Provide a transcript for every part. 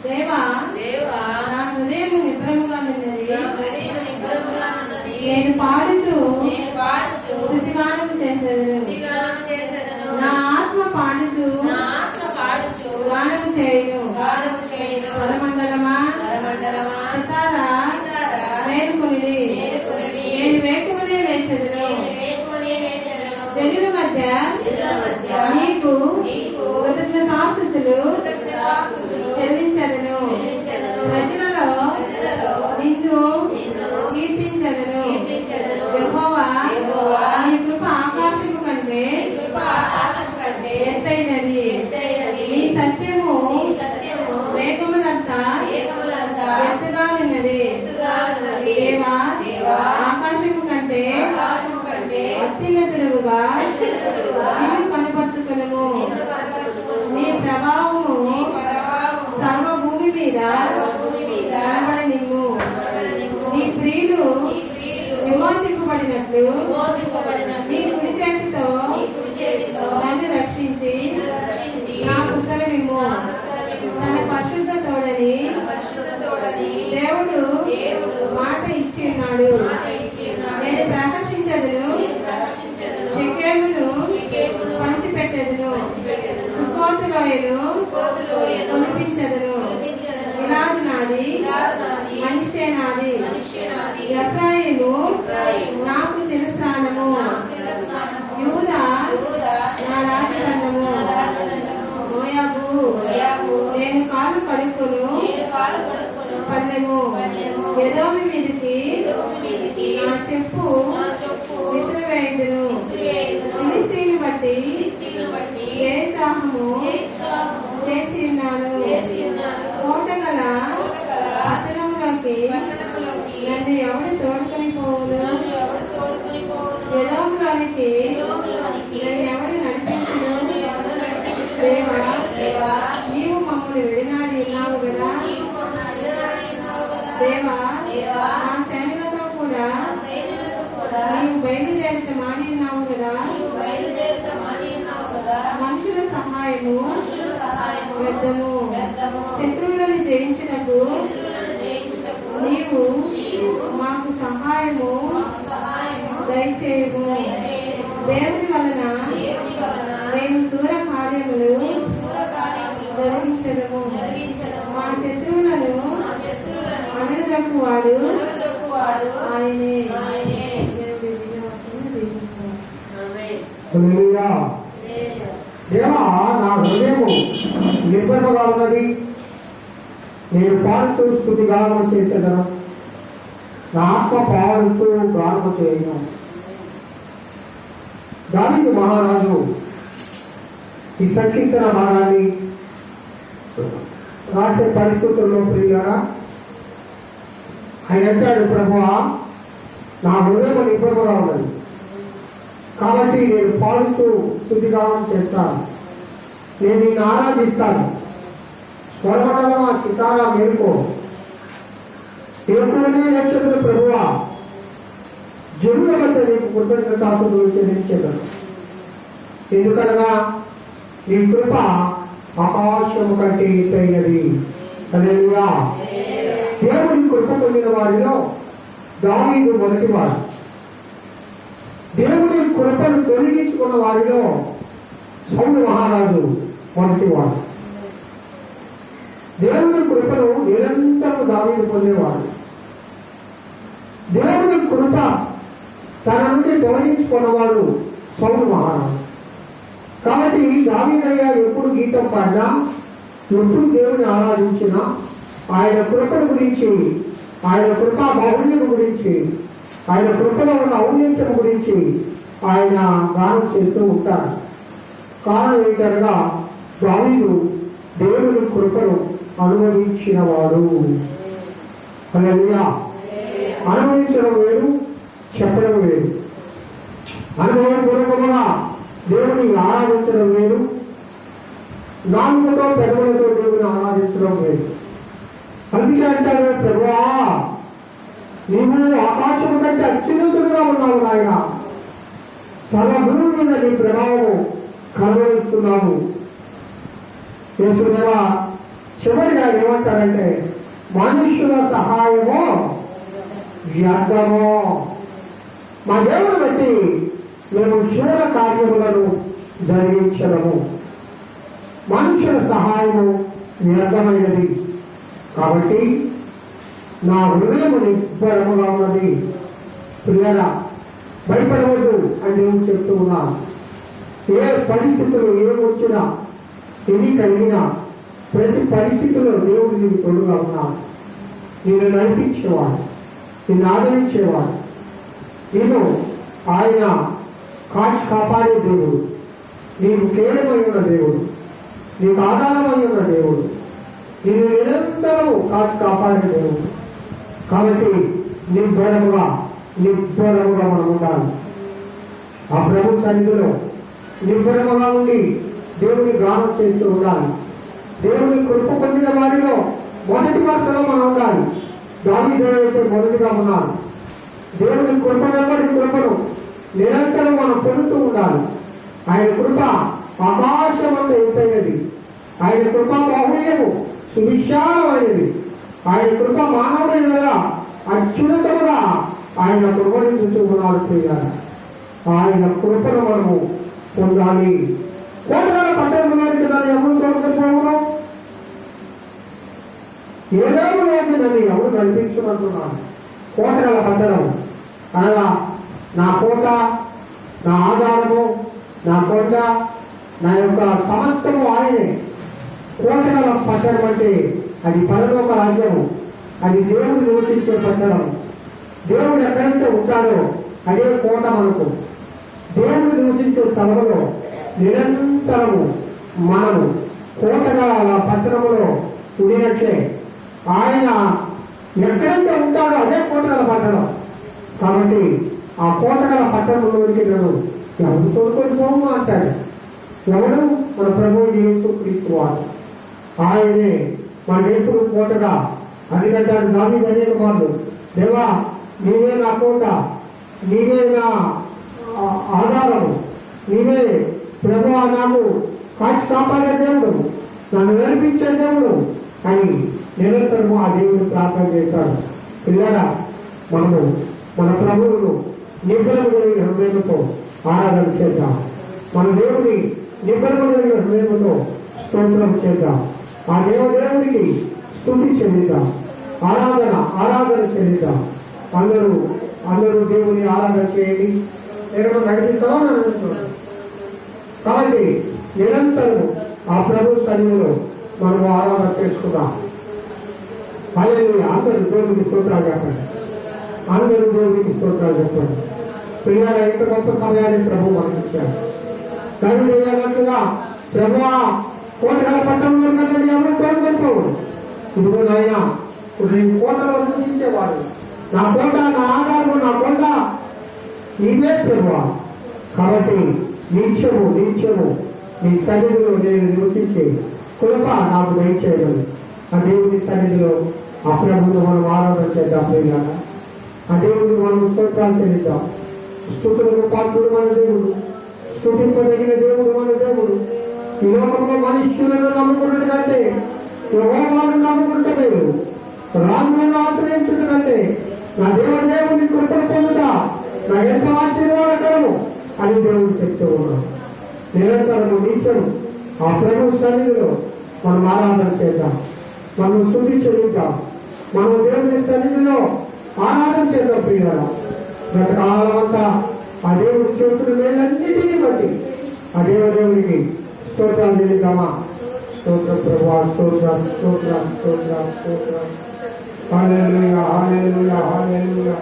దేవా దేవా నా హృదయం నిబ్బరముగా ఉన్నది, నేను పాడుతూ స్తుతిగానం చేసేదను, నా ఆత్మ పాడుతూ గానము చేయును. స్వరమండలమా సితారా మేలుకొనిడి, నేను వేకువనే లేచెదను, జనుల మధ్య నీకు కృతజ్ఞతాస్తుతులు చెల్లించెదను, ప్రజలలో నిన్ను కీర్తించెదను. యెహోవా నీ కృప ఆకాశము కంటే ఎత్తైనది, నీ సత్యము మేఘములంతా ఎత్తుగా ఉన్నది. దేవా ఆకాశము కంటే అత్యున్నతుడుగా నిన్ను కనపరుచుకొనుము. నీ ప్రభావము సర్వభూమి మీద కనబడనిమ్ము. నీ స్త్రీలు విమోచింపబడినట్లు నీ కుడి చేతితో నన్ను రక్షించి నాకు ఉత్తరమిమ్ము. తన పరిశుద్ధ తోడని దేవుడు మాట ఇచ్చి ఉన్నాడు. నేను ప్రకటించదును, షెకెమును పంచిపెట్టెదను, సుక్కోతులోయను కొనిపించదును. గిలాదు నాది, మనిషే నాది, ఎఫ్రాయిము నాకు శిరస్త్రాణము, యూదా నా రాజదండము. మోయాబు నేను కాలు కడుక్కును పల్లెము, ఎదోమి మీదికి నా చెప్పు విసిరివేయుదును. ఫిలిష్తీయుని బట్టి ఏ సాహము చేసి ఉన్నాను. కోటగల పట్టణంలోకి నన్ను ఎవరు తోడుకొని పోవును? ఎదోములోనికి నన్ను ఎవరు నడిపించును? దేవా నీవు మమ్మల్ని విడినాడి ఉన్నావు కదా. దేవా నా సేనలతో కూడా నీవు బయలుదేరిత మాని ఉన్నావు కదా. మనుషుల సహాయము వ్యర్థము, శత్రువులను జయించినట్టు నీవు మాకు సహాయము దయచేయము. దేవుని వలన మేము దూర కార్యములు జరిగించదము. మా శత్రువులను అనగదకు వాడు ఆయనే. దేవా నా హృదయము నిర్భరముగా ఉన్నది, నేను పాడుతూ స్తుతి గానము చేసేదను, నా ఆత్మ పాడుతూ గానము చేయను. దావీదు మహారాజు ఈ సంకీర్తన భాగాన్ని రాసే పరిస్థితుల్లో ప్రియులారా ఆయన అంటాడు, ప్రభువా నా హృదయం నిర్భరముగా ఉన్నది కాబట్టి నేను పాడుతూ స్తుతిగానం చేస్తాను, నేను నిన్ను ఆరాధిస్తాను. స్వరమండలమా సితారా మేలుకో, ఏకువనే నక్షత్రులు ప్రభువా జనుల మధ్య నీకు కృతజ్ఞతాస్తుతులు చెల్లించేదను. ఎందుకనగా నీ కృప ఆకాశము కంటే ఎత్తైనది. హల్లెలూయా. దేవుని కృప పొందిన వారిలో దావీదు మొదటివాడు. దేవుని కృపను తొలగించుకున్న వారిలో సౌలు మహారాజు మొదటివాడు. దేవుని కృపను నిరంతరం దావీదు పొందేవాడు. దేవుని కృప తన నుండి తొలగించుకున్నవాడు సౌలు మహారాజు. కాబట్టి దావీదయ్య ఎప్పుడు గీతం పాడినా, ఎప్పుడు దేవుని ఆరాధించినా ఆయన కృపను గురించి, ఆయన కృపా బాహుళ్యం గురించి, ఆయన కృపలో ఉన్న ఔన్నత్యం గురించి ఆయన గానం చేస్తూ ఉంటారు. కారణం ఏంటనగా దావీదు దేవుని కృపను అనుభవించిన వాడు. హల్లెలూయా. అనుభవించడం వేరు, చెప్పడం వేరు. అనుభవపూర్వకంగా దేవుని ఆరాధించడం వేరు, నాలుగుతో పెదవులతో దేవుని ఆరాధించడం వేరు. అందుకే అంటారు, ప్రభువా నీవు ఆకాశం కంటే అత్యున్నతుడుగా ఉన్నావు నాయన, సర్వగురువు మీద నీ ప్రభావం కనబరుస్తున్నావు. యేసుదేవ చివరిగా ఏమంటారంటే మనుషుల సహాయము వ్యర్థము. మా దేవుని బట్టి మేము శూర కార్యములను జరిగించడము. మనుషుల సహాయము వ్యర్థమైనది కాబట్టి నా హృదయము నిబ్బరముగా ఉన్నది. ప్రియరా, భయపడవద్దు అని నేను చెప్తూ ఉన్నా. ఏ పరిస్థితులు ఏమొచ్చినా ఎన్ని కలిగినా ప్రతి పరిస్థితుల్లో దేవుడు నీకు తోడుగా ఉన్నాడు. నేను నడిపించేవాడు, నిన్ను ఆదరించేవాడు. నేను ఆయన కాచి కాపాడే దేవుడు, నీకు కేవలమై ఉన్న దేవుడు, నీకు ఆధారమై ఉన్న దేవుడు, నేను నిరంతరం కాచి కాపాడే దేవుడు. కాబట్టి నిబ్బరముగా మనం ఉండాలి. ఆ ప్రభు సన్నిధిలో నిబ్బరముగా ఉండి దేవుని గానం చేస్తూ ఉండాలి. దేవుని కృప పొందిన వారిలో మొదటి వరుసలో మనం ఉండాలి. దావీదు మొదటిగా ఉన్నారు. దేవుని కృప వెంబడి కృపను నిరంతరం మనం పొందుతూ ఉండాలి. ఆయన కృప ఆకాశమంత ఎత్తైనది. ఆయన కృప బాహుళ్యము సువిశాలమైనది. ఆయన కృప మానవుడి వల్ల అత్యున్నతముగా ఆయన కృపను చూస్తూ ఉన్నారు. చేయాలి ఆయన కృపను మనము పొందాలి. కోటగాల పట్టణంలోకి నన్ను ఎవరు తోడుకుపోవడం, ఏదేమోకి నన్ను ఎవరు నడిపించమంటున్నాను. కోటగాల పట్టణం అనగా నా కోట, నా ఆధారము, నా కోట, నా యొక్క సమస్తము ఆయనే. కోటగాల పట్టణం అంటే అది పరలోక రాజ్యము, అది దేవుడు నివసించే పట్టణం. దేవుడు ఎక్కడైతే ఉంటాడో అదే కోట మనకు. దేవుడు నివసించే స్థలంలో నిరంతరము మనము కోటగా పట్టణంలో ఉండినట్లే ఆయన ఎక్కడైతే ఉంటాడో అదే కోటగల పట్టణం. కాబట్టి ఆ కోటగల పట్టణంలోనికి నన్ను ఎవరు తోడుకొని పోము అంటాడు. ఎవడు? మన ప్రభువు యేసుక్రీస్తు వారు. ఆయనే మన ఎప్పుడు కోటగా అడిగంటాడు. దావీదు అనేక వాళ్ళు, దేవా నీవే నా కోట, నీవే నా ఆధారము, నీవే ప్రభు నాకు కాచి కాపాడే దేవుడు, నన్ను నడిపించే దేవుడు అని నిరంతరము ఆ దేవుడు ప్రార్థన చేశాడు. పిల్లరా, మనము మన ప్రభువును నిబ్బరము కలిగిన హృదయంతో ఆరాధన చేద్దాం. మన దేవుని నిబ్బరము కలిగిన హృదయంతో స్తోత్రం చేద్దాం. ఆ దేవునికి స్తుతి చెల్లిద్దాం, ఆరాధన చెల్లిద్దాం. అందరూ దేవుని ఆరాధన చేయండి. నేను నడిపిస్తామని అనుకుంటున్నాను. కాబట్టి నిరంతరం ఆ ప్రభు సన్నిధిలో మనం ఆరాధన చేసుకుందాం. అందరూ దేవునికి స్తోత్రాలు చెప్పండి. అందరూ దేవునికి స్తోత్రాలు చెప్పండి. పిల్లల ఇంత గొప్ప సమయాన్ని ప్రభు మనకి ఇచ్చారు. దాన్ని చేయాలన్నట్టుగా ప్రభు కోటగల పట్టణంలో కదండి ఎవరు కోరుకోరు. ఇదిగో నాయన నీ కోటలో నివసించేవాడు, నా కోట, నా ఆధారము, నా కోట నీవే ప్రభు. కాబట్టి నిత్యము నీ సన్నిధిలో నేను నివసించే కృప నాకు దయచేయగలను. ఆ దేవుని సన్నిధిలో ఆ ప్రభుత్వం మనం ఆరాధన చేద్దాం. ప్రియులారా, ఆ దేవుడిని మనం స్తోత్రాలు చెల్లిద్దాం. స్తుతులకు పాత్రుడు మన దేవుడు, స్తుతింపదగిన దేవుడు మన దేవుడు. ఈ లోకంలో మనుష్యులను నమ్ముకున్నది కంటే యెహోవాను నమ్ముకుంటలేదు, రాజులను ఆశ్రయించుట కంటే నా దేవుని కృపను పొందుతా నా ఎంత ఆశీర్వాదకరము అని దేవుడు చెప్తూ ఉన్నాం. నిరంతరము నిత్యం ఆ ప్రభు సన్నిధిలో మనం ఆరాధన చేద్దాం, మనం స్తుతి చెల్లిద్దాం, మనం దేవుని సన్నిధిలో ఆరాధన చేద్దాం. ప్రియులారా, గత కాలమంతా ఆ దేవుడు చేస్తున్న మేలన్నిటినీ బట్టి ఆ దేవునికి స్తోత్రాలు చెల్లిద్దామా? స్తోత్రం ప్రభువా, స్తోత్రం స్తోత్రం స్తోత్రం స్తోత్రం. Hallelujah hallelujah hallelujah.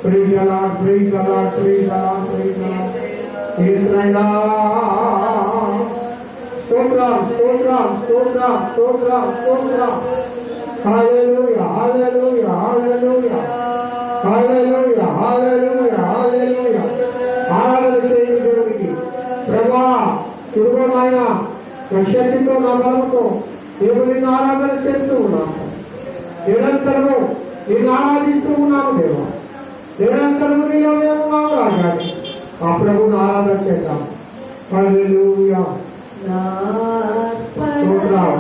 Praise the Lord, praise the Lord, praise the Lord, praise the Lord. ఇశ్రాయేలా స్తోత్రం స్తోత్రం స్తోత్రం స్తోత్రం స్తోత్రం. Hallelujah hallelujah hallelujah hallelujah hallelujah హల్లెలూయా. ఆరాధన చేయండి దేవునికి. ప్రభువా, ఇదిగో నాయన నా శక్తితో నా బలంతో దేవుని ఆరాధన చేస్తూ ఉన్నాను. నిరంతరము నిన్ను ఆరాధిస్తూ ఉన్నాను దేవా. నిరంతరము నీలో ఉన్నాము రాజా. ఆ ప్రభువును ఆరాధన చేద్దాం. హల్లెలూయా స్తోత్రం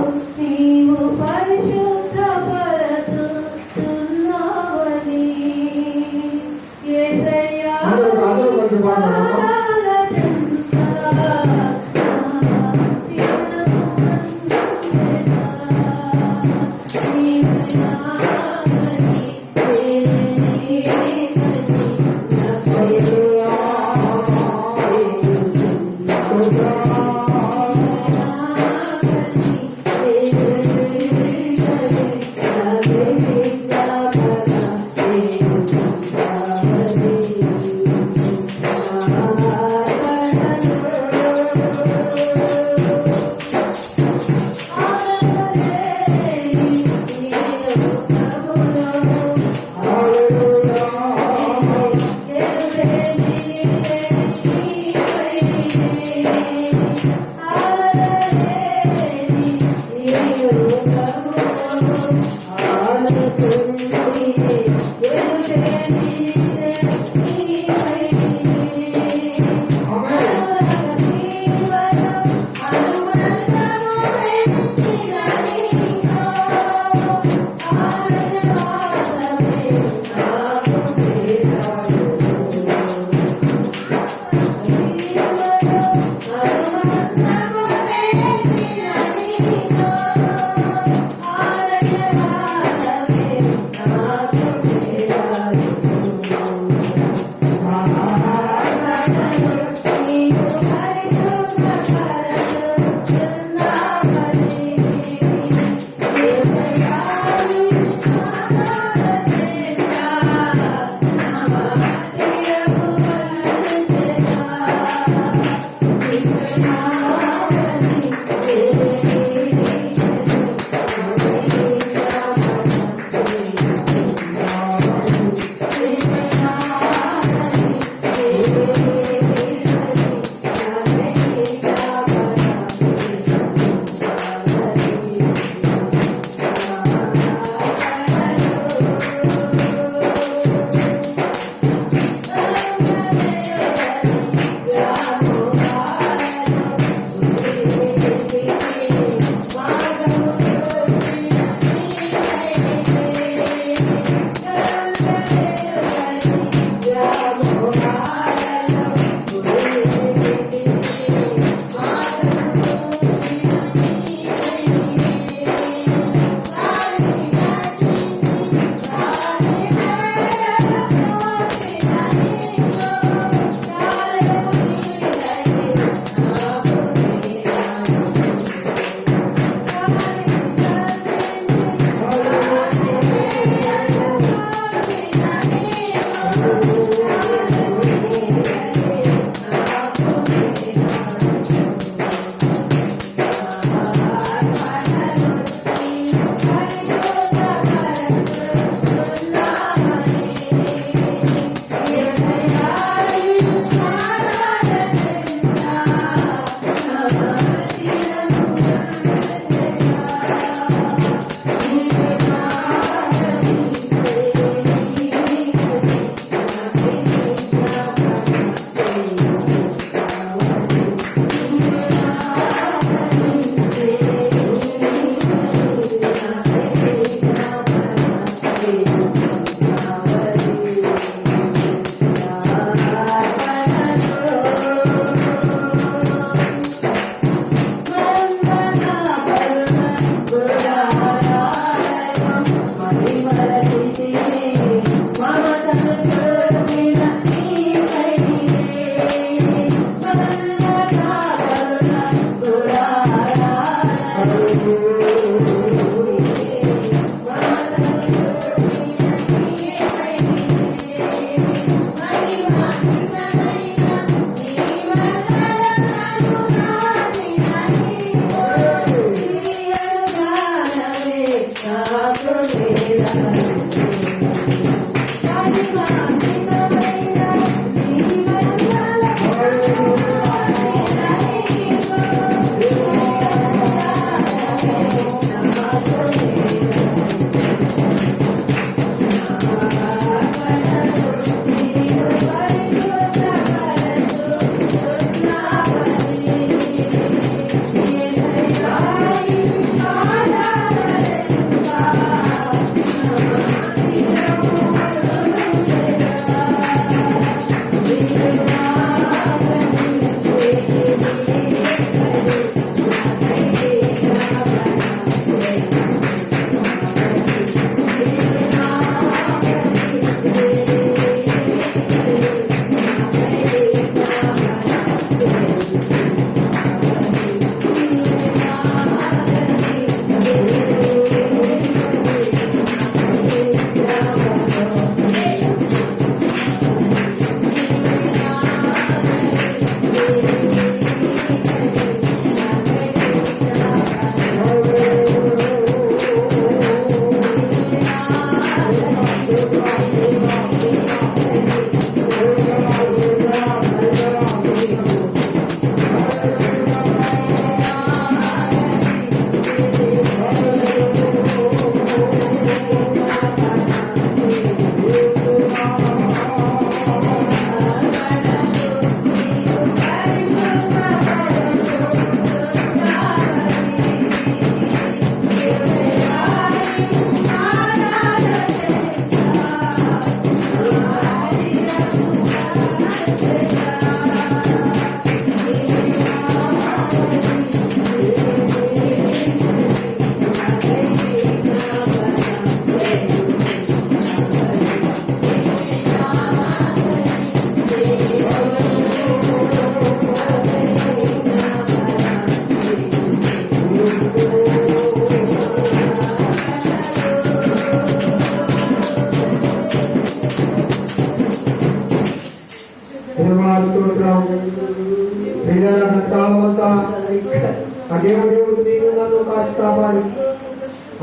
దేవుడు నీవు నన్ను కాపాడి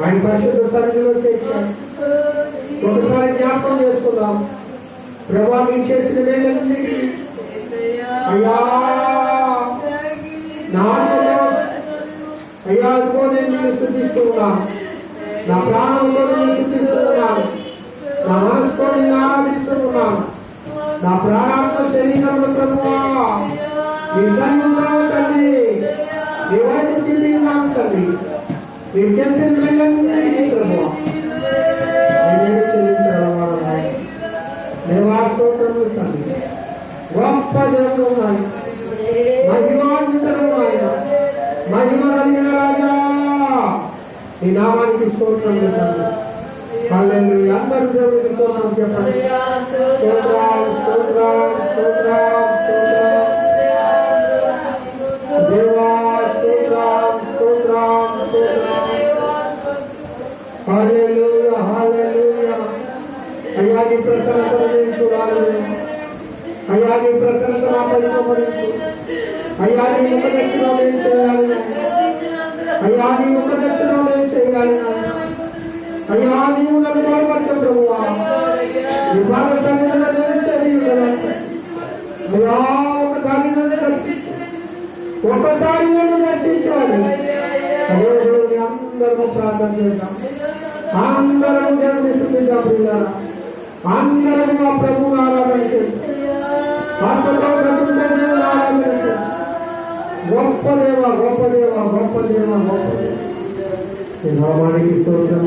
ఆయన పరిశుద్ధ సన్నిధిలో చేశాను. ఒకసారి జ్ఞాపకం చేసుకుందాం. ప్రభా మీరు చేసిన మేలన్నీ అయ్యా అయ్యా అదిగో నేను నిన్ను స్తుతిస్తున్నాను. నా ప్రాణంలో నేను స్తుతిస్తున్నాను. నా మనసుతో నేను ఆరాధిస్తున్నాను. నా ప్రాణాత్మ శరీరంలో ప్రభువా నీ సన్నిధిలో తల్లి నీ వైపు తిరిగి ఉన్నాను తల్లి. మీరు చేసిన మేలన్నీ ప్రభువా నేనే చెల్లించడం దేవాస్తోత్రము తల్లి. గొప్ప దేవుడు ఉన్నాయి, మహిమాన్వితుడు ఆయన, మహిమ కలిగిన రాజా నీ నామానికి స్తోత్రం చేశాను. హల్లెలూయా. అందరూ దేవుడికి స్తోత్రం చెప్పండి. స్తోత్రం స్తోత్రం స్తోత్రం దేవా స్తోత్రం స్తోత్రం స్తోత్రం. హల్లెలూయా హల్లెలూయా. అయ్యా నీ ప్రసన్నతను నేను చూడాలి. అయ్యా నీ ప్రసన్నత నా పరిగమనించు. అయ్యా నీ ముఖ దర్శనం నేను చేయాలి. అయ్యా నీ ముఖ దర్శనం నేను చేయాలి. అయ్యా నీవు నన్ను బలపరచు ప్రభువా. నీ బాధ సన్నిధిలో నేను తెలియదు. అయ్యా ఒకసారి నన్ను దర్శించు. ఒకసారి నన్ను దర్శించాలి. అదే అందరూ ప్రార్థన చేద్దాం. అందరూ దేవుని స్తుతిద్దాం ప్రియులారా. అందరూ మా ప్రభువును ఆరాధన చేద్దాం. ఆత్మతో బ్రతుకుతున్న దేవుని ఆరాధన చేద్దాం. గొప్ప దేవ గొప్ప దేవ గొప్ప దేవ గొప్ప దేవ. ఈ నామానికి స్తోత్రం.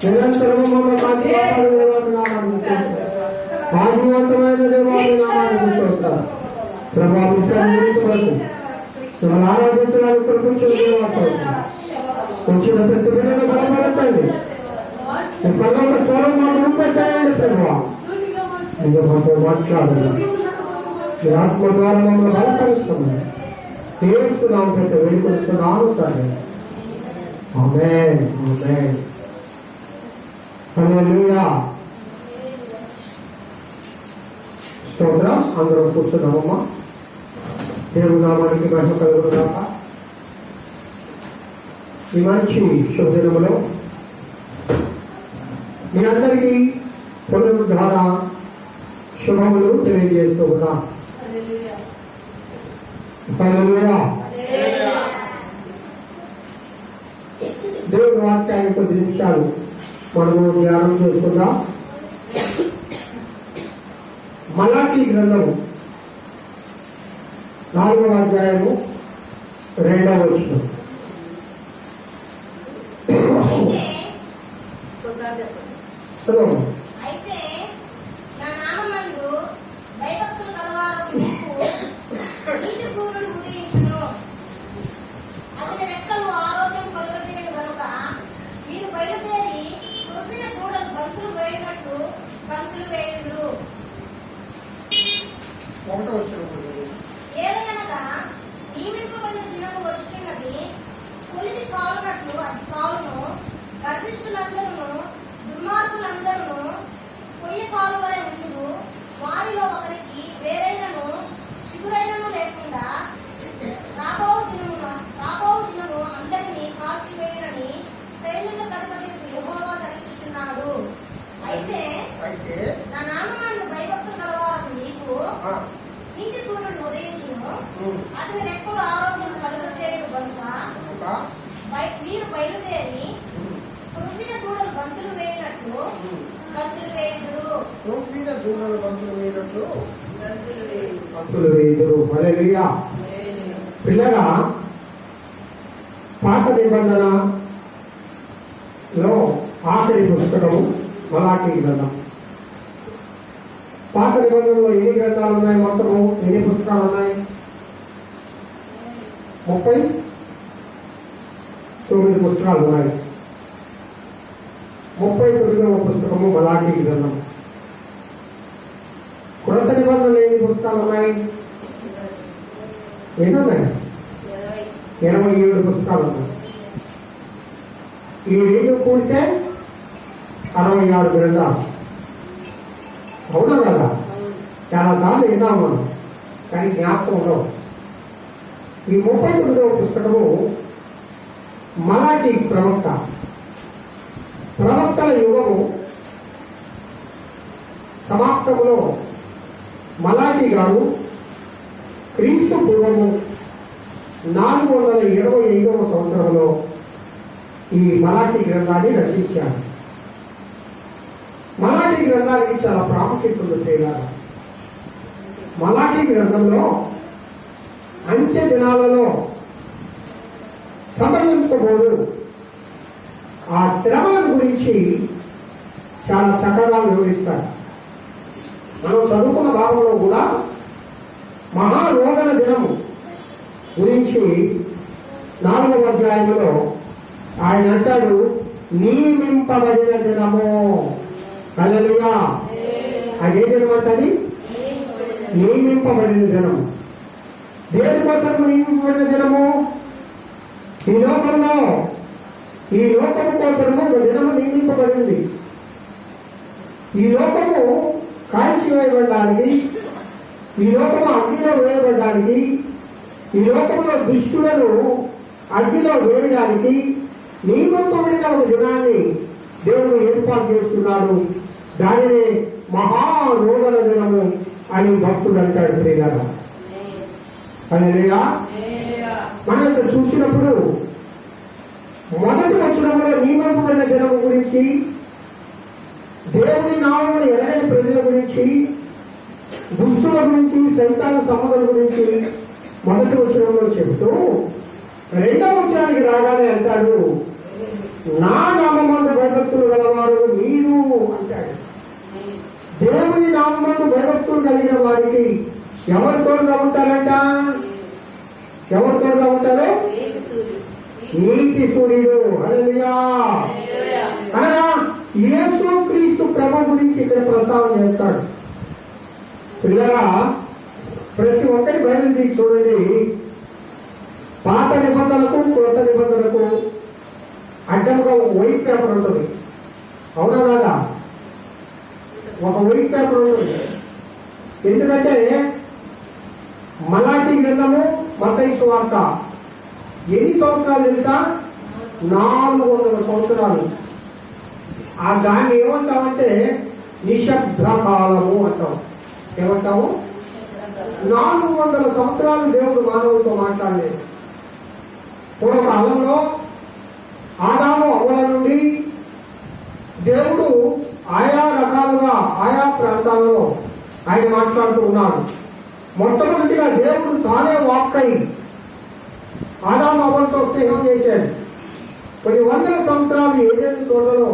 నిరంతరము మమ్మల్ని కాచి కాపాడు దేవాన్ని నామాన్ని ఆదివంతమైన దేవాన్ని నామాన్ని స్తోత్రం. ప్రభా విషయాన్ని వరకు మిమ్మల్ని ఆరాధించడానికి ప్రపంచం వచ్చిన ప్రతి బిడ్డను బలపరచండి. మీ పనుల స్వరం మాకు పెట్టేయండి ప్రభా. ఇంకా మాతో మాట్లాడండి. మీ ఆత్మ ద్వారా మమ్మల్ని బలపరుస్తున్నాం. తీర్చున్నాం పెద్ద వెళ్ళికొస్తున్నాను సరే. ఆమేన్ ఆమేన్ హల్లెలూయా. స్తోత్రం. అందరం కూర్చున్నామమ్మా. దేవుని నామానికి మహిమ కలుగునుగాక. ఈ మంచి శుభదినములో మీ అందరికీ పునరుద్ధార శుభములు తెలియజేస్తూ ఉన్నా. హల్లెలూయా. దేవుని వాక్యాన్ని కొద్ది నిమిషాలు మనము ధ్యానం చేసుకుందాం. మలాకీ గ్రంథము 4వ అధ్యాయము 2వ వచనం. అయితే నా నామమందు భయభక్తులు కలవారు నీతి సూర్యుడు ఉదయించును. అతని రెక్కలు ఆరోగ్యం కలుగజేయడు కనుక మీరు బయలుదేరి కృపిన కూడలు బంతులు వేయనట్లు బంతులు వేయుదురు. ఏదనగా నియమింపబడిన దినము వచ్చినది, కొలిది కాలునట్లు అది కాలును. గర్భిష్ఠులందరూ దుర్మార్గులందరూ పొయ్యి కాలు వలె ఉండును. వారిలో ఒకరికి వేరైనను చిగురైనను లేకుండా రాబో దినము అందరినీ కాల్చివేయనని సైన్యులకు అధిపతి యెహోవా సెలవిస్తున్నాడు. అయితే నా నామమందు భయభక్తులు కలవారు నీకు నీతి సూర్యుడు ఉదయించును. అతని రెక్కలు ఆరోగ్యం కలుగజేయడు కనుక మీరు బయలుదేరి కృపిన దూడలు బంతులు వేయనట్లు బంతులు వేయుదురు. హల్లెలూయా. పిల్లగా పాత నిబంధనలో ఆఖరి పుస్తకము మలాకీ గ్రంథం. పాత నిబంధనలో ఎన్ని గ్రంథాలు ఉన్నాయి? మొత్తము ఎన్ని పుస్తకాలు ఉన్నాయి? 39 పుస్తకాలు ఉన్నాయి. 39వ పుస్తకము మలాకీ గ్రంథం. కొత్త నిబంధనలు ఎన్ని పుస్తకాలు ఉన్నాయి? ఎన్ని ఉన్నాయి? 27 పుస్తకాలు ఉన్నాయి. ఈ 2 కూడితే 66 గ్రంథాలు. అవునా కదా? చాలా సార్లు విన్నాం మనం, కానీ జ్ఞాపకం ఉండవు. ఈ 39వ పుస్తకము మలాకీ ప్రవక్తల యుగము సమాప్తములో మలాకీ గారు క్రీస్తు పూర్వము 425వ సంవత్సరంలో ఈ మలాకీ గ్రంథాన్ని రచించారు. మలాకీ గ్రంథానికి చాలా ప్రాముఖ్యత ఉంది చేయాలి. మలాకీ గ్రంథంలో అంత్య దినాలలో సంభవించబోదు ఆ శ్రమల గురించి చాలా చక్కగా వివరిస్తారు. మనం చదువుకున్న భాగంలో కూడా మహారోగణ దినము గురించి గురించి 4వ అధ్యాయంలో ఆయన అంటాడు, నియమింపబడిన జనము. హల్లెలూయా. అదే జనం అంటది, నియమింపబడిన జనము. దేని కోసం నియమింపబడిన జనము? ఈ లోకము కోసము ఒక జనము నియమింపబడింది. ఈ లోకము కాల్చివేయబడడానికి, ఈ లోకము అగ్నిలో వేయబడడానికి, ఈ లోకంలో దుష్టులను అగ్నిలో వేయడానికి నియమింపబడిన ఒక జనాన్ని దేవుడు ఏర్పాటు చేస్తున్నాడు. దానినే మహారోగల జనము అని భక్తుడు అంటాడు. ప్రియులారా, హల్లెలూయా. మనం ఇక్కడ చూసినప్పుడు మొదటి వచనంలో నియమింపబడిన జనము గురించి, దేవుని నామమును ఎరగని ప్రజల గురించి, దుష్టుల గురించి, సైతాను సంపదల గురించి మొదటి వచనంలో చెబుతూ 2వ వచనానికి రాగానే అంటాడు, నా నామమందు భయభక్తులు గలవారు మీరు అంటాడు. దేవుని నామమందు భయభక్తులు కలిగిన వారికి ఎవరు తోడుగా ఉంటారంట? ఎవరు తోడుగా ఉంటారు? నీతి సూర్యుడు. హల్లెలూయా. అనగా యేసు క్రీస్తు ప్రభు గురించి ఇక్కడ ప్రస్తావన చేస్తాడు. పిల్లరా, ప్రతి ఒక్కరి బైబిల్ తీసి చూడండి. పాత నిబంధనలకు కొత్త నిబంధనలకు అడ్డంగా వైట్ పేపర్ ఉంటుంది. అవునా కాదా? ఒక వైట్ పేపర్ ఉంటుంది. ఎందుకంటే మలాఖీ గ్రంథము, మత్తయి సువార్త ఎన్ని సంవత్సరాలు తెలుసా? 400 సంవత్సరాలు. ఆ దాన్ని ఏమంటామంటే నిశ్శబ్ద కాలము అంటాం. ఏమంటాము? 400 సంవత్సరాలు దేవుడు మానవులతో మాట్లాడలేదు. పూర్వకాలంలో ఆదాము అవ్వల నుండి దేవుడు ఆయా రకాలుగా ఆయా ప్రాంతాలలో ఆయన మాట్లాడుతూ ఉన్నాడు. మొట్టమొదటిగా దేవుడు తానే వాక్కై ఆదాము అవ్వలతో స్నేహం చేశాడు. కొన్ని వందల సంవత్సరాలు ఏదైనా తోటలో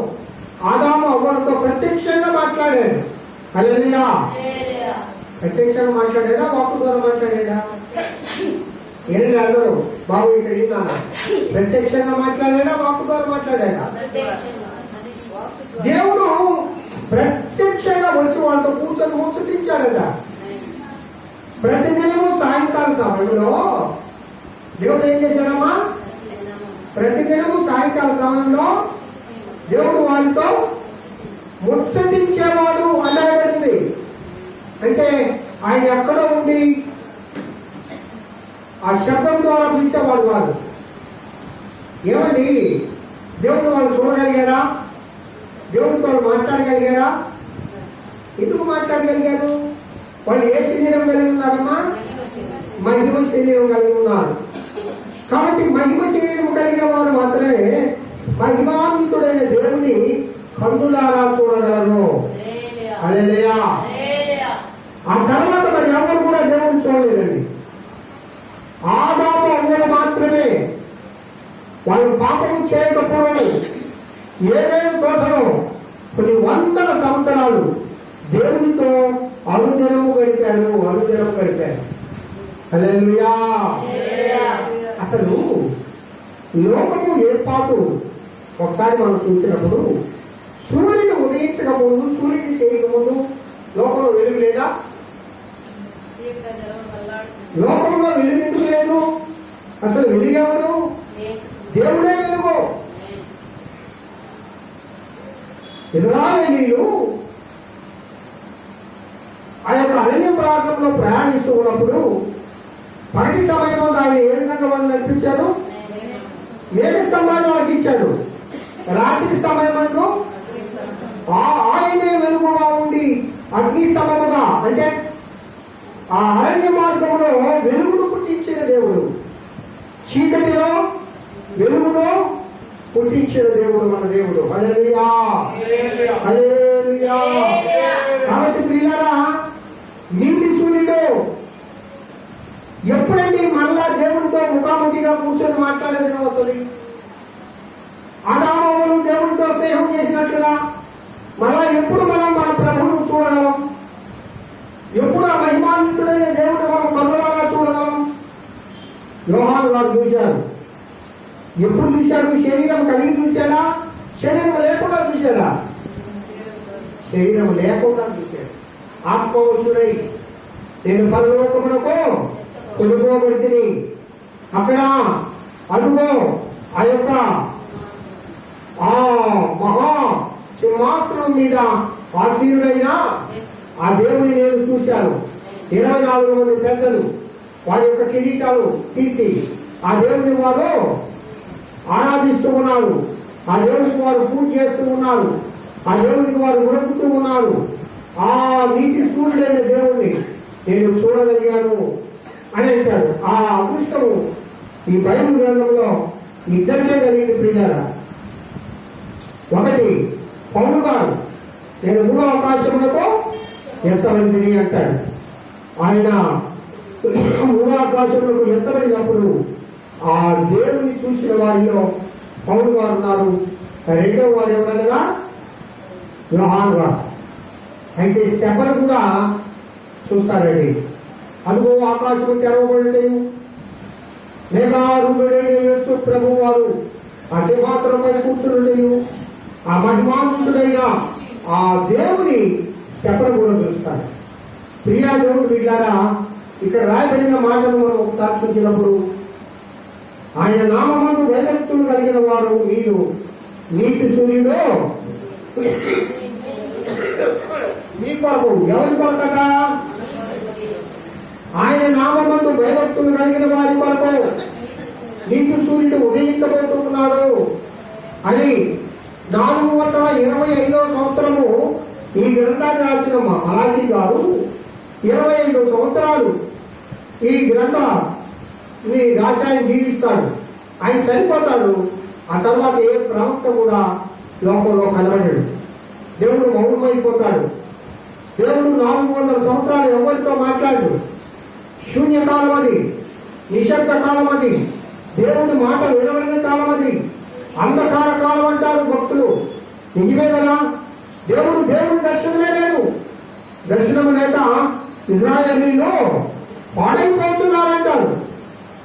ఆదాము అవ్వలతో ప్రత్యక్షంగా మాట్లాడాడు. హల్లెలూయా. ప్రత్యక్షంగా మాట్లాడాడా, వాక్కు ద్వారా మాట్లాడాడా? ఏంటి అందరూ బాబు ఇక్కడ విన్నాను. ప్రత్యక్షంగా మాట్లాడాడా, వాక్కు ద్వారా మాట్లాడాడా? దేవుడు ప్రత్యక్షంగా వచ్చి వాళ్ళతో కూర్చొని ముచ్చటించాడట. ప్రతి దినము సాయంకాల సమయంలో దేవుడు ఏం చేశాడమ్మా? ప్రతి దినము సాయంకాల సమయంలో దేవుడు వారితో ముచ్చటించేవాడు అనబడింది. అంటే ఆయన ఎక్కడో ఉండి ఆ శబ్దం ద్వారా పిలిచేవాడు కాదు. ఏమండి, దేవుడు వాళ్ళు చూడగలిగారా? దేవుడితో మాట్లాడగలిగారా? ఎందుకు మాట్లాడగలిగారు? వాళ్ళు ఏ శరీరం కలిగి ఉన్నారమ్మా? మహిమ శరీరం కలిగి ఉన్నారు. కాబట్టి మహిమ శరీరం కలిగిన వారు మాత్రమే మహిమాన్వితుడైన దేవుని కన్నులారా చూడగలరు. హల్లెలూయా. ఆ తర్వాత మరి ఎవరు కూడా దేవుని చూడలేదండి. ఆదాము అవ్వలు మాత్రమే వాళ్ళు పాపం చేయకపోవడం ఏదైనా తోటలో కొన్ని వందల సంవత్సరాలు దేవునితో అనుదినము గడిపారు. హల్లెలూయా. అసలు లోకము ఏర్పాటు ఒకసారి మనం చూసినప్పుడు సూర్యుడు ఉదయించకముందు, సూర్యుడు చేయకముందు లోకంలో వెలుగు లేదా? లోకంలో వెలుగు ఎందుకు లేదు? అసలు వెలుగెవరు? దేవుడే వెలుగు. ఇశ్రాయేలీయులు ఆ యొక్క అరణ్య ప్రాంతంలో ప్రయాణిస్తూ ఉన్నప్పుడు పగటి సమయంలో ఆయన ఏ విధంగా వాళ్ళు నడిపించాడు? మేఘ స్తంభాన్ని వాళ్ళకి ఇచ్చాడు. రాత్రి సమయమందు ఆయనే వెలుగుగా ఉండి అగ్ని స్తంభముగా, అంటే ఆ అరణ్య మార్గంలో వెలుగును పుట్టించిన దేవుడు, చీకటిలో వెలుగులో పుట్టించిన దేవుడు మన దేవుడు. హల్లెలూయా. హల్లెలూయా. కాబట్టి ప్రియులారా, నీతి సూర్యుడు ఎప్పుడంటే మళ్ళా దేవుడితో ముఖాముఖిగా కూర్చొని మాట్లాడేది వస్తుంది. ఆదాము దేవుడితో స్నేహం చేసినట్లుగా మళ్ళా ఎప్పుడు మనం మన ప్రభువును చూడగలం? ఎప్పుడు ఆ మహిమాన్వితుడైన దేవుడు మనం కన్నులారా చూడగలం? యోహాను గారు చూశారు. ఎప్పుడు చూశాడు? శరీరం కలిగి చూశాడా? శరీరం లేకుండా చూశాడా? శరీరం లేకుండా చూశాడు. ఆత్మవశుడై నేను పరలోకమునకు కొనుక్కోబడితిని, అక్కడ అదుగో ఆ యొక్క ఆ మహా సింహాసనం మీద ఆసీనుడైన ఆ దేవుని నేను చూశాను. 24 మంది పెద్దలు వారి యొక్క కిరీటాలు తీసి ఆ దేవుని వారు ఆరాధిస్తూ ఉన్నారు. ఆ దేవునికి వారు పూజ చేస్తూ ఉన్నారు. ఆ దేవునికి వారు ఉడుకుతూ ఉన్నారు. ఆ నీతి సూర్యుడైన దేవుణ్ణి నేను చూడగలిగాను అని అంటాడు. ఆ అదృష్టము ఈ బైబిల్ గ్రంథంలో ఇద్దరికే కలిగిన ప్రియులారా. ఒకటి పౌలు గారు నేను 3వ ఆకాశములకు ఎత్తబడింది అంటాడు. ఆయన 3వ ఆకాశములకు ఎత్తబడినప్పుడు ఆ దేవుని చూసిన వారిలో పౌలు గారు ఉన్నారు. 2వ వారు ఎవరనగా యోహాను గారు. అయితే స్టెఫను కూడా చూస్తారండి. అదిగో ఆకాశము తెరవబడి మేఘారూఢుడైన యేసు ప్రభు వారు ఆ సింహాసనంపై కూర్చుని ఆ మహిమానుడైన ఆ దేవుని స్టెఫను కూడా చూస్తారు. ప్రియా దేవుడు వీళ్ళారా, ఇక్కడ రాయబడిన మాటలు మనం ఒకసారి చూసినప్పుడు ఆయన నామమును భయభక్తులు కలిగిన వారు మీరు నీతి సూర్యుడు మీ కొరకు. ఎవరి కొరకట? ఆయన నామమును భయభక్తులు కలిగిన వారి కొరకు నీతి సూర్యుడు ఉదయించబోతున్నాడు అని 425వ సంవత్సరము ఈ గ్రంథాన్ని రాసిన మలాకి గారు 25 సంవత్సరాలు ఈ గ్రంథాన్ని రాసి ఆయన జీవిస్తాడు. ఆయన చనిపోతాడు. ఆ తర్వాత ఏ ప్రవక్త కూడా లోకంలో కనబడ్డాడు. దేవుడు మౌనమైపోతాడు. దేవుడు 400 సంవత్సరాలు ఎవరితో మాట్లాడు. శూన్యకాలం అది, నిశ్శబ్ద కాలం అది, దేవుడి మాట వినబడిన కాలం అది, అంధకార కాలం అంటారు భక్తులు. నిజమే కదా? దేవుడు దర్శనమే లేదు. దర్శనం లేక ఇజ్రాయేలీలో పాడైపోతున్నారంటారు.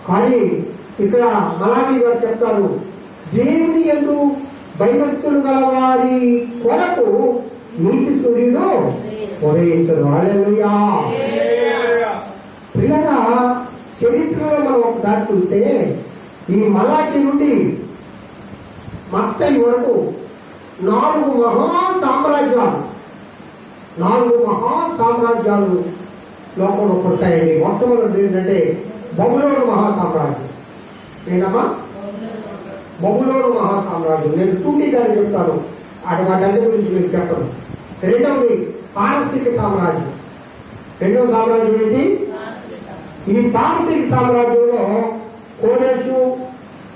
కానీ ఇక్కడ మలాకి గారు చెప్తారు, దేవుని యందు భయభక్తులు గల వారి కొరకు నీతి సూర్యుడు ఉదయించడు. హల్లెలూయా. ప్రియగా చరిత్రలో మనం ఒకసారి చూస్తే ఈ మలాకి నుండి మత్తయి వరకు 4 మహా లోకంలో పుడతాయండి. మొట్టమొదటి ఏంటంటే బబులోను మహాసామ్రాజ్యం. నేనమ్మా బబులోను మహాసామ్రాజ్యం. నేను టూకీగానే చెప్తాను, వాటి గురించి మీకు చెప్పను. రెండవది పారసిక సామ్రాజ్యం. రెండవ సామ్రాజ్యం ఏంటి? ఈ పారసిక సామ్రాజ్యంలో కోరేషు,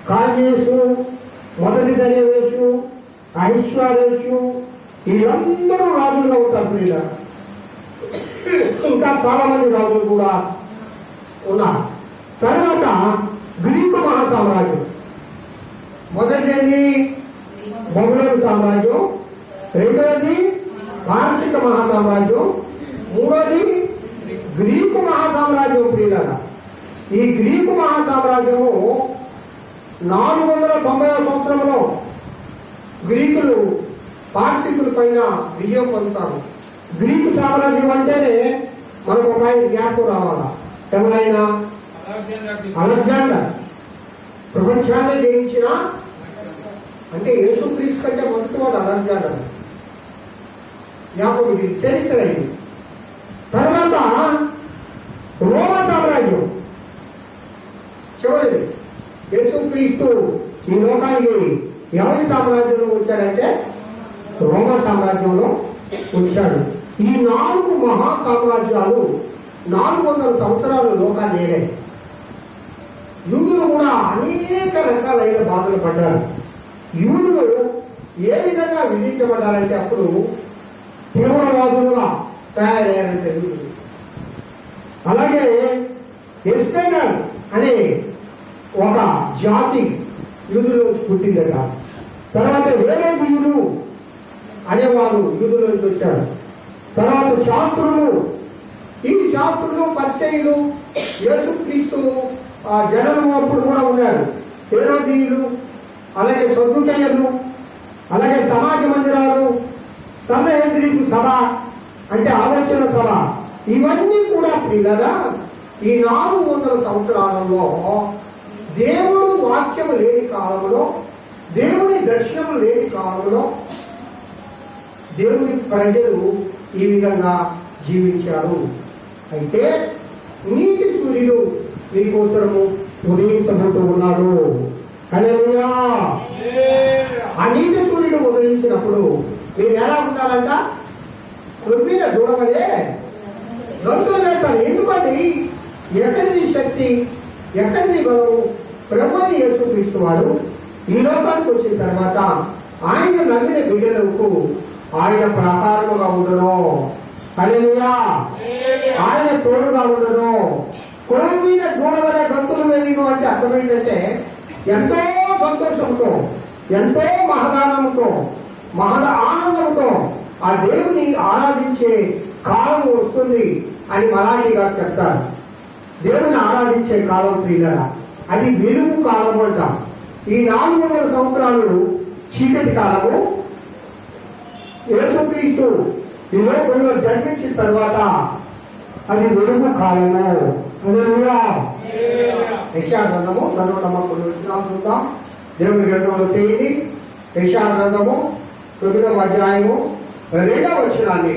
కాజేషు, మొదటి దర్యావేషు, అహిష్వారేషు వీళ్ళందరూ రాజులుగా ఉంటారు. ప్రియుల ఇంకా చాలా మంది రాజులు కూడా ఉన్నారు. తర్వాత గ్రీకు మహాసామ్రాజ్యం. మొదటిది బబులోను సామ్రాజ్యం, రెండవది పారసిక మహాసామ్రాజ్యం, మూడోది గ్రీకు మహాసామ్రాజ్యం. ప్రియులారా, ఈ గ్రీకు మహాసామ్రాజ్యము 490వ సంవత్సరంలో గ్రీకులు పార్సికుల పైన విజయం పొందుతారు. గ్రీకు సామ్రాజ్యం అంటేనే మనకు ఒక ఆయన జ్ఞాపకం రావాలా. ఎవరైనా అలెగ్జాండర్ ప్రపంచాన్ని జయించిన అంటే యేసుక్రీస్తు కంటే మొదటి వాడు అలెగ్జాండర్. జ్ఞాపకం, ఇది చరిత్ర. ఇది తర్వాత రోమా సామ్రాజ్యం చివరిది. యేసుక్రీస్తు ఈ లోకానికి ఎవరి సామ్రాజ్యంలో వచ్చాడంటే రోమా సామ్రాజ్యంలో వచ్చాడు. ఈ 4 మహా సామ్రాజ్యాలు 400 సంవత్సరాలు లోకాన్ని ఏలాయి. యూదులు కూడా అనేక రకాలైన బాధలు పడ్డారు. యూదులు ఏ విధంగా విధించబడ్డారంటే అప్పుడు తీవ్రవాదులుగా తయారయ్యారంటే యూదులు. అలాగే ఎస్పైనల్ అనే ఒక జాతి యూదులో పుట్టిందట. తర్వాత వేరే యూదులు అనేవారు యూదుల నుంచి వచ్చారు. తర్వాత శాస్త్రులు, ఈ శాస్త్రులు పరిచయులు యేసుక్రీస్తు జనము అప్పుడు కూడా ఉన్నారు. హేరోదీయులు, అలాగే సద్దుకయ్యలు, అలాగే సమాజ మందిరాలు, సంహేంద్రీకు సభ అంటే ఆలోచన సభ, ఇవన్నీ కూడా పిల్లగా ఈ 400 సంవత్సరాలలో దేవుడు వాక్యము లేని కాలంలో, దేవుని దర్శనము లేని కాలంలో దేవుని ప్రజలు ఈ విధంగా జీవించారు. అయితే నీతి సూర్యుడు మీకోసము ఉదయించబోతూ ఉన్నాడు. హల్లెలూయా. ఆ నీతి సూర్యుడు ఉదయించినప్పుడు మీరు ఎలా ఉండాలంట? కృపణ దూడవలే గంతులు వేస్తారు. ఎందుకంటే ఎక్కడిది శక్తి, ఎక్కడిది బలము? ప్రభువుని యేసుక్రీస్తు వారు ఈ లోకానికి వచ్చిన తర్వాత ఆయన నమ్మిన బిడ్డలకు ఆయన ప్రకారముగా ఉండను. హల్లెలూయా. ఆయన తోడుగా ఉండను. కొడుకు మీద దూడవలే గంతులు వేయను అంటే అర్థం ఏంటంటే ఎంతో సంతోషంతో, ఎంతో మహదానంతో, ఆనందంతో ఆ దేవుని ఆరాధించే కాలం వస్తుంది అని మలాఖీ గారు చెప్తారు. దేవుని ఆరాధించే కాలం ప్రియులారా, అది వెలుగు కాలం అంట. ఈ 400 సంవత్సరాలు చీకటి కాలము. యేసుక్రీస్తు ఈ లోకంలో జన్మించిన తర్వాత అది వెలుగు కాలము. హల్లెలూయా. యెషయా గ్రంథము చదువుతాము, చూద్దాం. దేవుని గ్రంథంలో తేదీ యెషయా గ్రంథము 9వ అధ్యాయము 2వ వచనాన్ని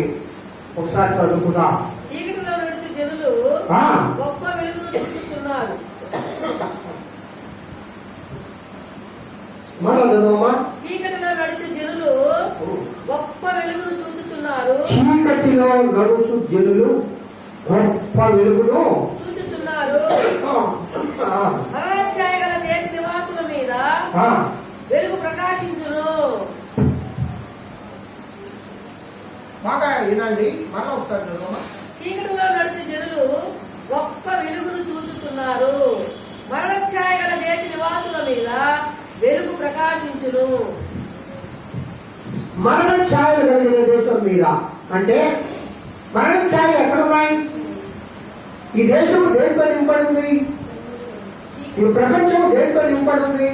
ఒకసారి చదువుకుందాం. చీకటిలో నడిచే జనులు గొప్ప వెలుగును చూస్తున్నారు. మరలా చదవమ్మా. చీకటిలో నడిచే జనులు గొప్ప వెలుగును చూస్తున్నారు. చీకటిలో నడుచు జనులు గొప్ప వెలుగును చూస్తున్నారు. మరణఛాయ గల దేశ నివాసుల మీద వెలుగు ప్రకాశించును. బాగా వినండి. మరలా ఒకసారి చదవమ్మా. చీకటిలో నడిచే జనులు గొప్ప వెలుగును చూస్తున్నారు. మరణఛాయ గల దేశ నివాసుల మీద వెలుగు ప్రకాశించును. మరణ ఛాయలు కలిగిన దేశం మీద అంటే మరణ ఛాయలు ఎక్కడున్నాయి? ఈ దేశము దేంతో నింపడింది? ఈ ప్రపంచము దేంతో నింపడింది?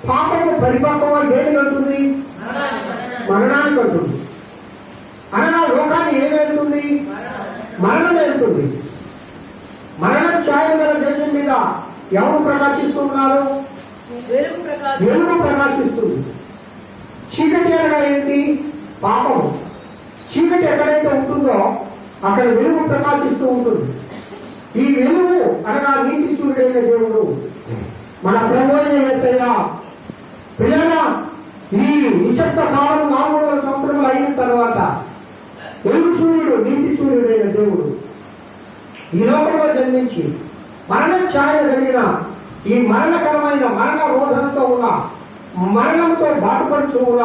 పాపము పరిపాపము దేనికి అంటుంది? మరణానికి అంటుంది. అనగా లోకాన్ని ఏం వెళ్తుంది? మరణం వెళ్తుంది. మరణ ఛాయలు గల దేశం మీద ఎవరు ప్రకాశిస్తున్నారు? వెలుగు ప్రకాశిస్తుంది. చీకటి అనగా ఏంటి? పాపము. చీకటి ఎక్కడైతే ఉంటుందో అక్కడ వెలుగు ప్రకాశిస్తూ ఉంటుంది. ఈ వెలుగు అనగా నీతి సూర్యుడైన దేవుడు మన ప్రభువైన యేసయ్య. ప్రియులారా, ఈ నిశ్శబ్ద కాలం 400 సంవత్సరములు అయిన తర్వాత వెలుగు సూర్యుడు, నీతి సూర్యుడైన దేవుడు ఈ లోకంలో జన్మించి మరణ ఛాయ కలిగిన ఈ మరణకరమైన మరణ రోధనతో ఉన్న, మరణంతో బాధపడుతూ ఉన్న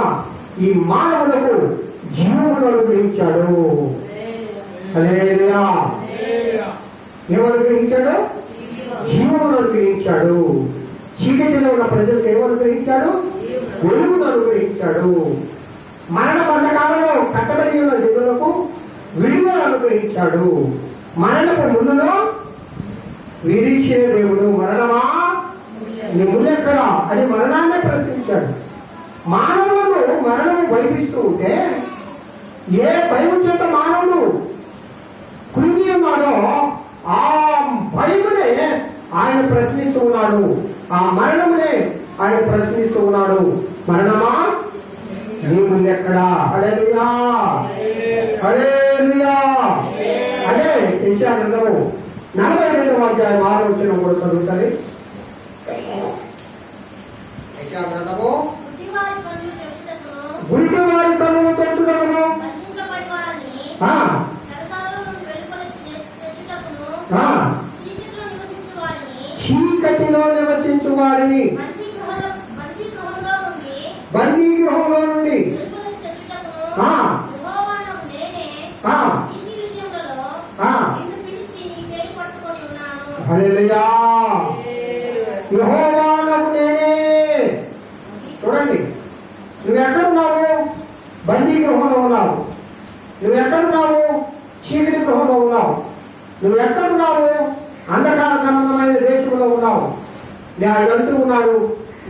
ఈ మానవులకు జీవమును అనుగ్రహించాడు. హల్లెలూయా. ఏమను గ్రహించాడు? జీవమును అనుగ్రహించాడు. చీకటిలో ఉన్న ప్రజలకు ఏమను అనుగ్రహించాడు? వెలుగును అనుగ్రహించాడు. మరణ బంధకాలలో కట్టబడి ఉన్న జనులకు విడుదల అనుగ్రహించాడు. మరణపు ముందులో విధించిన దేవుడు, మరణమా నీ ముల్లెక్కడ అని మరణాన్నే ప్రశ్నించాడు. మానవుడు మరణము భయపిస్తూ ఉంటే ఏ భయం చేత మానవుడు కృంగి ఉన్నాడో ఆ భయమునే ఆయన ప్రశ్నిస్తూ ఉన్నాడు. ఆ మరణమునే ఆయన ప్రశ్నిస్తూ ఉన్నాడు. మరణమా నీ ముల్లెక్కడా? హల్లెలూయా, హల్లెలూయా. అదే యెషయా గ్రంథము 42వ అధ్యాయం 6వ వచనం కూడా చదువుతుంది. యెషయా గ్రంథము గుడ్డివారి కన్నులు తెచ్చుటకును, చీకటిలో నివసించు వారిని బందీ గృహంలో నుండి హల్లెలూయా. యెహోవానగు నేనే. చూడండి, నువ్వు ఎక్కడున్నావు? బందీ గృహంలో ఉన్నావు. నువ్వు ఎక్కడున్నావు? చీకటి గృహంలో ఉన్నావు. నువ్వు ఎక్కడున్నావు? అంధకార స్థితిలో ఉన్నావు. ఆయన అంటూ ఉన్నాడు,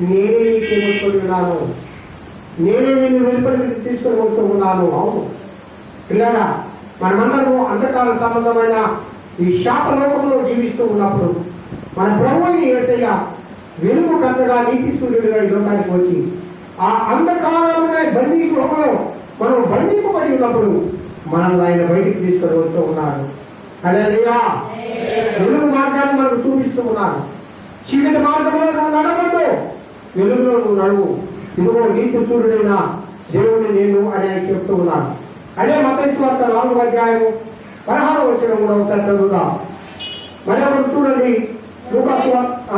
నేనే నీకు ఎదుర్కొని ఉన్నాను, నేనే నిన్ను వెలుపలికి తీసుకొని వస్తూ ఉన్నాను. అవును పిల్లరా, మనమందరము అంధకార సంబంధమైన ఈ శాపలోకంలో జీవిస్తూ ఉన్నప్పుడు మన ప్రభువుని యేసయ్య వెలుగు కన్నగా నీతి సూర్యుడిగా ఈ లోకానికి వచ్చి ఆ అంధకారమైన బందీ గృహంలో మనం బంధింపబడి ఉన్నప్పుడు మనం ఆయన బయటికి తీసుకొని వస్తూ ఉన్నాడు. హల్లెలూయా. వెలుగు మార్గాన్ని మనకు చూపిస్తూ ఉన్నాడు. చీకటి మార్గంలో నువ్వు నడవద్దు, వెలుగులో నువ్వు నడువు. ఇదిగో నీతి సూర్యుడైన దేవుడిని నేను అని ఆయన చెప్తూ ఉన్నాను. అదే మత్తయి సువార్త 4:16 చదువుదాం. మరి అప్పుడు చూడండి, లూకా సువార్త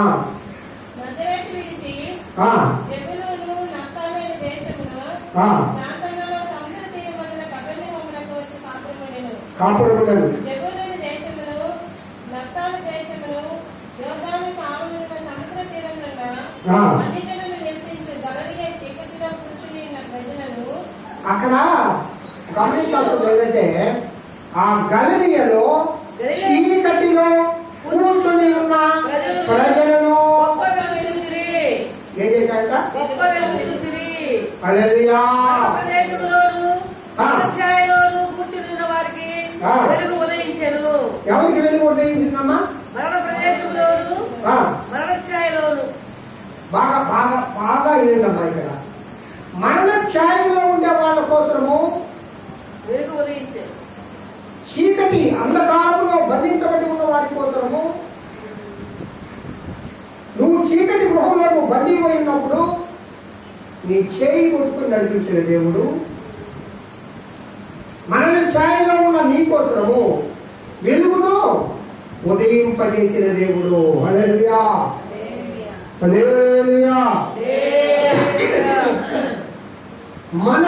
కాపురములను అక్కడ గమనించాల్సింది ఏంటంటే ఆ గలిలియలో చీకటిలో కూర్చొని ఉన్న ప్రజలను ఏం చేశాట? హల్లెలూయా. ఎవరికి వెలుగు ఉదయించిందమ్మా? బాగా బాగా బాగా ఏంటమ్మా ఇక్కడ మరణ ఛాయలో ఉండే వాళ్ళ కోసము వెలుగు ఉదయించారు. చీకటి అంధకారంలో బంధించబడి ఉన్న వారి కోసము నువ్వు చీకటి గృహంలో నువ్వు బంధిపోయి ఉన్నప్పుడు నీ చేయి కొట్టుకుని నడిపించిన దేవుడు మరణ ఛాయలో ఉన్న నీ కోసము వెలుగును ఉదయింపజేసిన దేవుడు. హల్లెలూయా, హల్లెలూయా. మన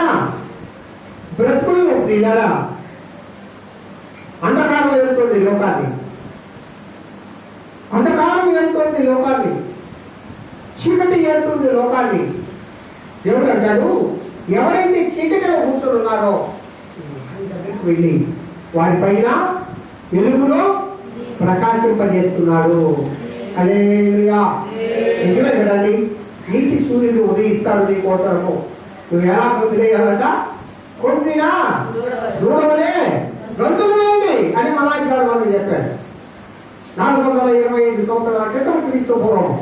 బ్రతుకులు ప్రియులారా అంధకారం వెళ్తుంది లోకాన్ని, అంధకారం వెళ్తుంది లోకాన్ని, చీకటి వెళ్తుంది లోకాన్ని. దేవుడు అంటాడు, ఎవరైతే చీకటిలో కూర్చొని ఉన్నారో ఆయన దగ్గరికి వెళ్ళి వారిపైన వెలుగులో ప్రకాశింపజేస్తున్నాడు. హల్లెలూయా. నిజమే కదండి, నీతి సూర్యుడు ఉదయిస్తాడు నీ కోసము. నువ్వు ఎలా వదిలేయాలంట? కొద్దినా దూడవలే గొంతులేండి అని మలాయి గారు మనకు చెప్పాడు. 425 సంవత్సరాల క్రితం క్రీస్తు పూర్వం,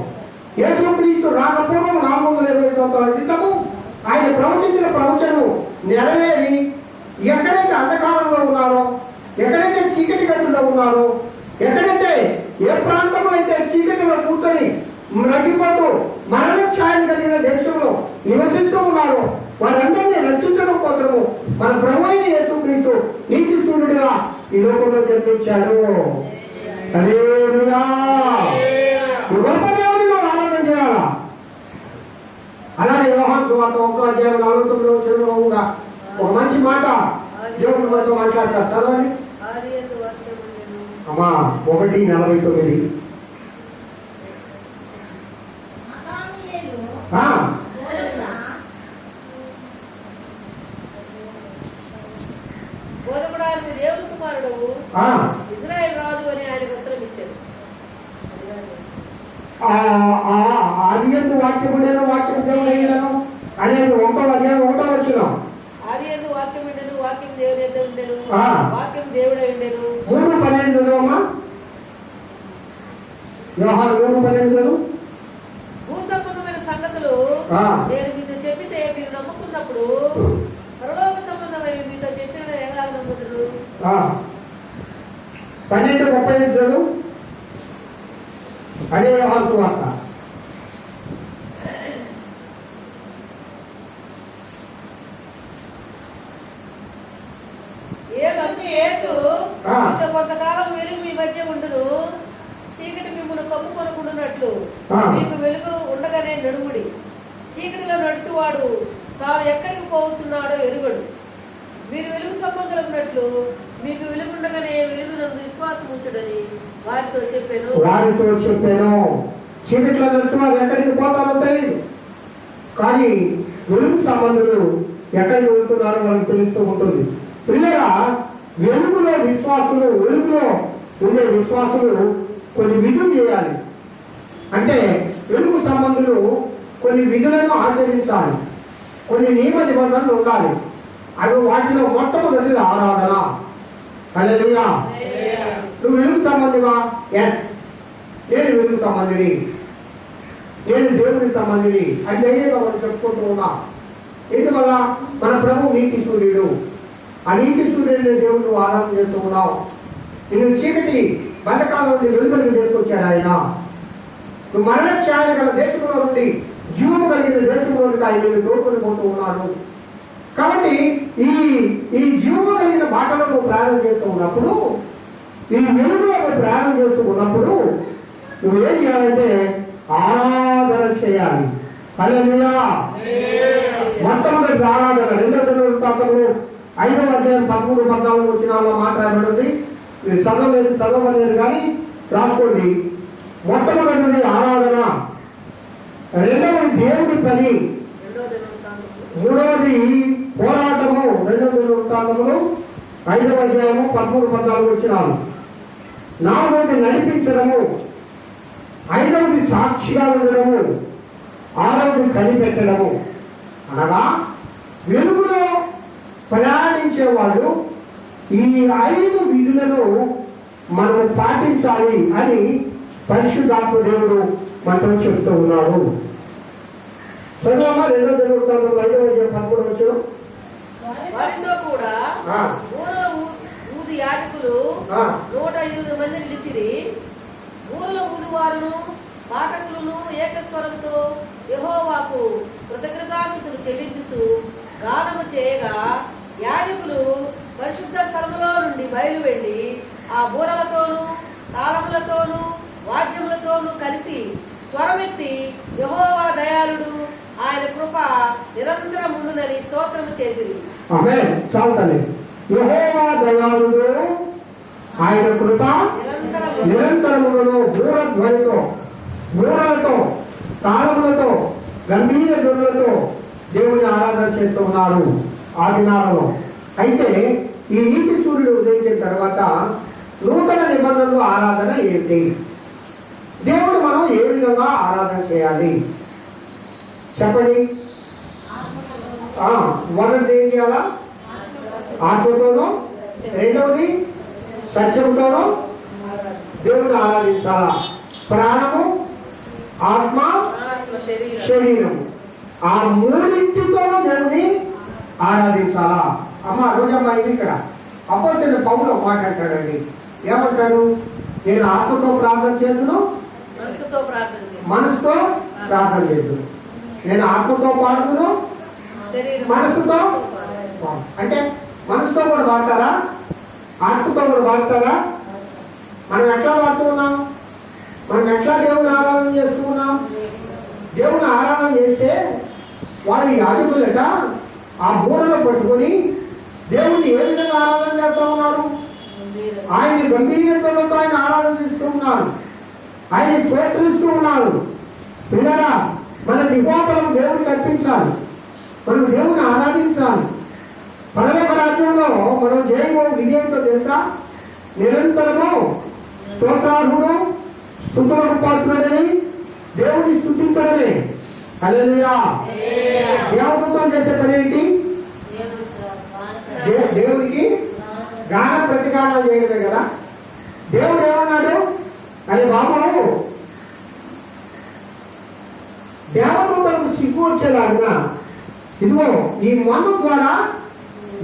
యేసు క్రీస్తు రాకపూర్వం 420 సంవత్సరాల క్రితము ఆయన ప్రవచించిన ప్రవచనం నెరవేరి ఎక్కడైతే అంధకారంలో ఉన్నారో, ఎక్కడైతే చీకటి గట్టులో ఉన్నారో, ఎక్కడైతే ఏ ప్రాంతంలో అయితే చీకటిలో కూర్చొని రగిపోతూ మరణ ఛాయలు కలిగిన దేశంలో నివసిస్తూ ఉన్నారో వారందరినీ రక్షించడం కోసము మన ప్రభు అయిన యేసుక్రీస్తు నీతి సూర్యుడిగా ఈ లోకంలో జన్మించాడు. హల్లెలూయా. గొప్ప దేవుని నువ్వు ఆరాధన చేయాలా. అలాగే యోహాను సువార్త 1:49 కూడా ఒక మంచి మాట దేవుడు మనతో మాట్లాడతారు. చదవండి అమ్మా. 1:49. బోధకుడానికి దేవుని కుమారుడు ఇశ్రాయేలు రాజు అని ఆయనకు ఉత్తరం ఇచ్చాడు. ఆదియందు వాక్యము నేను వాక్యం దేవుడు అయ్యాను అనేది 1:1 వచ్చినాం. ఆదియందు వాక్యం ఉండేను, వాక్యం దేవుని యొద్ద ఉండెను, వాక్యం దేవుడై ఉండెను. 3:12 చదవమ్మా. యోహాను 3:12. భూసంబంధమైన సంగతులు నేను మీతో చెప్పితే మీరు నమ్ముకున్నప్పుడు పరలోక సంబంధమైన మీతో చెప్పిన ఎలా నమ్ముతున్నారు? 12:35 అదే యోహాను సువార్త. యేసు మీతో కొంతకాలం వెలుగు మీ మధ్య ఉండును, చీకటి మిమ్మల్ని కమ్ముకొనకుండునట్లు మీకు వెలుగు ఉండగానే నడుముడి. చీకటిలో నడుచువాడు తాను ఎక్కడికి పోతున్నాడో ఎరుగడు. మీరు వెలుగు సంబంధులున్నట్లు మీకు వెలుగుండగానే వెలుగునందు విశ్వాసం ఉంచుడని వారితో చెప్పాను. చీకట్లో నడిచి వారు ఎక్కడికి పోతారో తెలియదు, కానీ వెలుగు సంబంధులు ఎక్కడికి వెళ్తున్నారో వాళ్ళకి తెలుస్తూ ఉంటుంది. పిల్లగా వెలుగులో విశ్వాసులు, వెలుగులో ఉండే విశ్వాసులు కొన్ని విధులు చేయాలి. అంటే వెలుగు సంబంధులు కొన్ని విధులను ఆచరించాలి, కొన్ని నియమ నిబంధనలు ఉండాలి. అవి వాటిలో మొట్టమొదటిది ఆరాధన. హల్లెలూయా. నువ్వు వెలుగు సంబంధివా? ఎస్, నేను వెలుగు సంబంధిని, నేను దేవుని సంబంధిని అని ధైర్యంగా మనం చెప్పుకుంటూ ఉన్నా. ఎందువల్ల మన ప్రభు నీతి సూర్యుడు. ఆ నీతి సూర్యుడిని దేవుడు ఆరాధన చేస్తూ ఉన్నావు. నిన్ను చీకటి బంధకాల నుండి వెలుగుని తీసుకొచ్చాడు ఆయన. నువ్వు మరణ ఛాయ గల దేశంలో నుండి జీవము కలిగిన దేశంలోనికి ఆయన నిన్ను తోడుకొని పోతూ ఉన్నాడు. కాబట్టి ఈ జీవము కలిగిన బాటలో నువ్వు ప్రయాణం చేస్తూ ఉన్నప్పుడు, ఈ వెలుగులో నువ్వు ప్రయాణం చేస్తూ ఉన్నప్పుడు నువ్వేం చేయాలంటే ఆరాధన చేయాలి. హల్లెలూయా. మొట్టమొదటి ఆరాధన 2వ దినవృత్తాంతములు 5వ అధ్యాయం 13-14 వచనాల్లో మాట్లాడబడింది. మీరు చదవలేదు కానీ రాసుకోండి. మొట్టమొదటిది ఆరాధన, రెండవది దేవుడి పని, మూడవది పోరాటము 2వ దినవృత్తాంతములు 5వ అధ్యాయము 13-14 వచనాలు, నాలుగవది నడిపించడము, ఐదవది సాక్షిగా ఉండడము, ఆరవది కనిపెట్టడము. అనగా వెలుగులో ప్రయాణించే వాళ్ళు ఈ 5 విధులను మనం పాటించాలి అని పరిశుద్ధాత్మ దేవుడు మనతో చెప్తూ ఉన్నాడు. చదవమా 2వ దినవృత్తాంతములు 5వ అధ్యాయం 13వ వచనం. వారితో కూడా ఊది యాజకులు 120 మంది నిలిచిరి. ఊరలో ఊదువారును పాఠకులను ఏకస్వరంతో యెహోవాకు కృతజ్ఞతాస్తుతులు చెల్లించుతూ గానము చేయగా, యాజకులు పరిశుద్ధ స్థలములో నుండి బయలు వెళ్ళి ఆ బూరలతోనూ తాళములతోనూ వాద్యములతోనూ కలిసి స్వరమెత్తి యెహోవా దయాళుడు, ఆయన కృప నిరంతరం ఉండునని స్తోత్రము చేసిరి. ఆమేన్. చాలుతల్లి. యెహోవా దయాళుడు, ఆయన కృప నిరంతరములను బూరధ్వనితో, బూరలతో, తాళములతో, గంభీర ధ్వనులతో దేవుని ఆరాధన చేస్తూ ఉన్నారు ఆ దినాలలో. అయితే ఈ నీతి సూర్యుడు ఉదయించిన తర్వాత నూతన నిబంధనలు ఆరాధన ఏంటి? దేవుడు మనం ఏ విధంగా ఆరాధన చేయాలి చెప్పండి. మొదటిది ఏం చేయాలా? ఆత్మతోనూ, రెండవది సత్యంతోనూ దేవుని ఆరాధించాలా. ప్రాణము, ఆత్మ, శరీరము, ఆ మూడింటితోనూ దేవుని ఆరాధించాలా. అమ్మ రోజమ్మ ఇది ఇక్కడ అపోస్తలుడైన పౌలు మాట్లాడతాడండి. ఏమంటాడు? నేను ఆత్మతో ప్రార్థన చేస్తును, మనసుతో ప్రార్థన చేస్తును. నేను ఆత్మతో పాడుతును, మనసుతో. అంటే మనసుతో కూడా పాడతారా, ఆత్మతో కూడా పాడతారా? మనం ఎట్లా పాడుతూ ఉన్నాం? మనం ఎట్లా దేవుని ఆరాధన చేస్తూ ఉన్నాం? దేవుని ఆరాధన చేస్తే వారి యాజకులట ఆ బూరలో పట్టుకొని దేవుని ఏ విధంగా ఆరాధన చేస్తూ ఉన్నారు? ఆయన గంభీరతలతో ఆయన ఆరాధన చేస్తూ ఉన్నారు, ఆయన స్తోత్రిస్తూ ఉన్నారు. పిల్లరా, మన నివాళులను దేవునికి అర్పించాలి, మనం దేవుని ఆరాధించాలి. పరలోక రాజ్యంలో మనం చేయబో విజయంతో తెలుసా? నిరంతరము స్తోత్రార్హుడు, స్తుతులకు పాత్రుడని దేవుని స్తుతించడమే. హల్లెలూయా. దేవదూతలు చేసే పని ఏంటి? దేవునికి గాన ప్రతిగానం చేయడమే కదా. దేవుడు ఏమన్నాడు? అరే బాబు, దేవదూతలకు సిగ్గు వచ్చేలాగా ఇదిగో ఈ మన్ను ద్వారా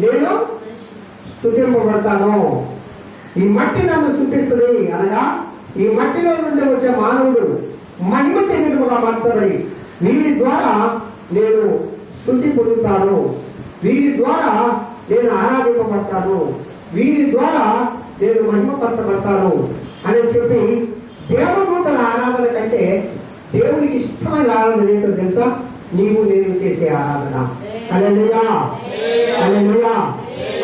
నేను స్తుతింపబడతాను, ఈ మట్టి నన్ను స్తుతిస్తుంది. అనగా ఈ మట్టిలో నుండి వచ్చే మానవుడు మహిమ చెందినగా మార్చబడి వీరి ద్వారా నేను స్తుతి పొందుతాను, వీరి ద్వారా నేను ఆరాధింపబడతాను, వీరి ద్వారా నేను మహిమపరచబడతాను అని చెప్పి దేవదూతల ఆరాధన కంటే దేవునికి ఇష్టమైన ఆరాధన ఏంటో తెలుసా? నీవు నేను చేసే ఆరాధన. హల్లెలూయా, హల్లెలూయా.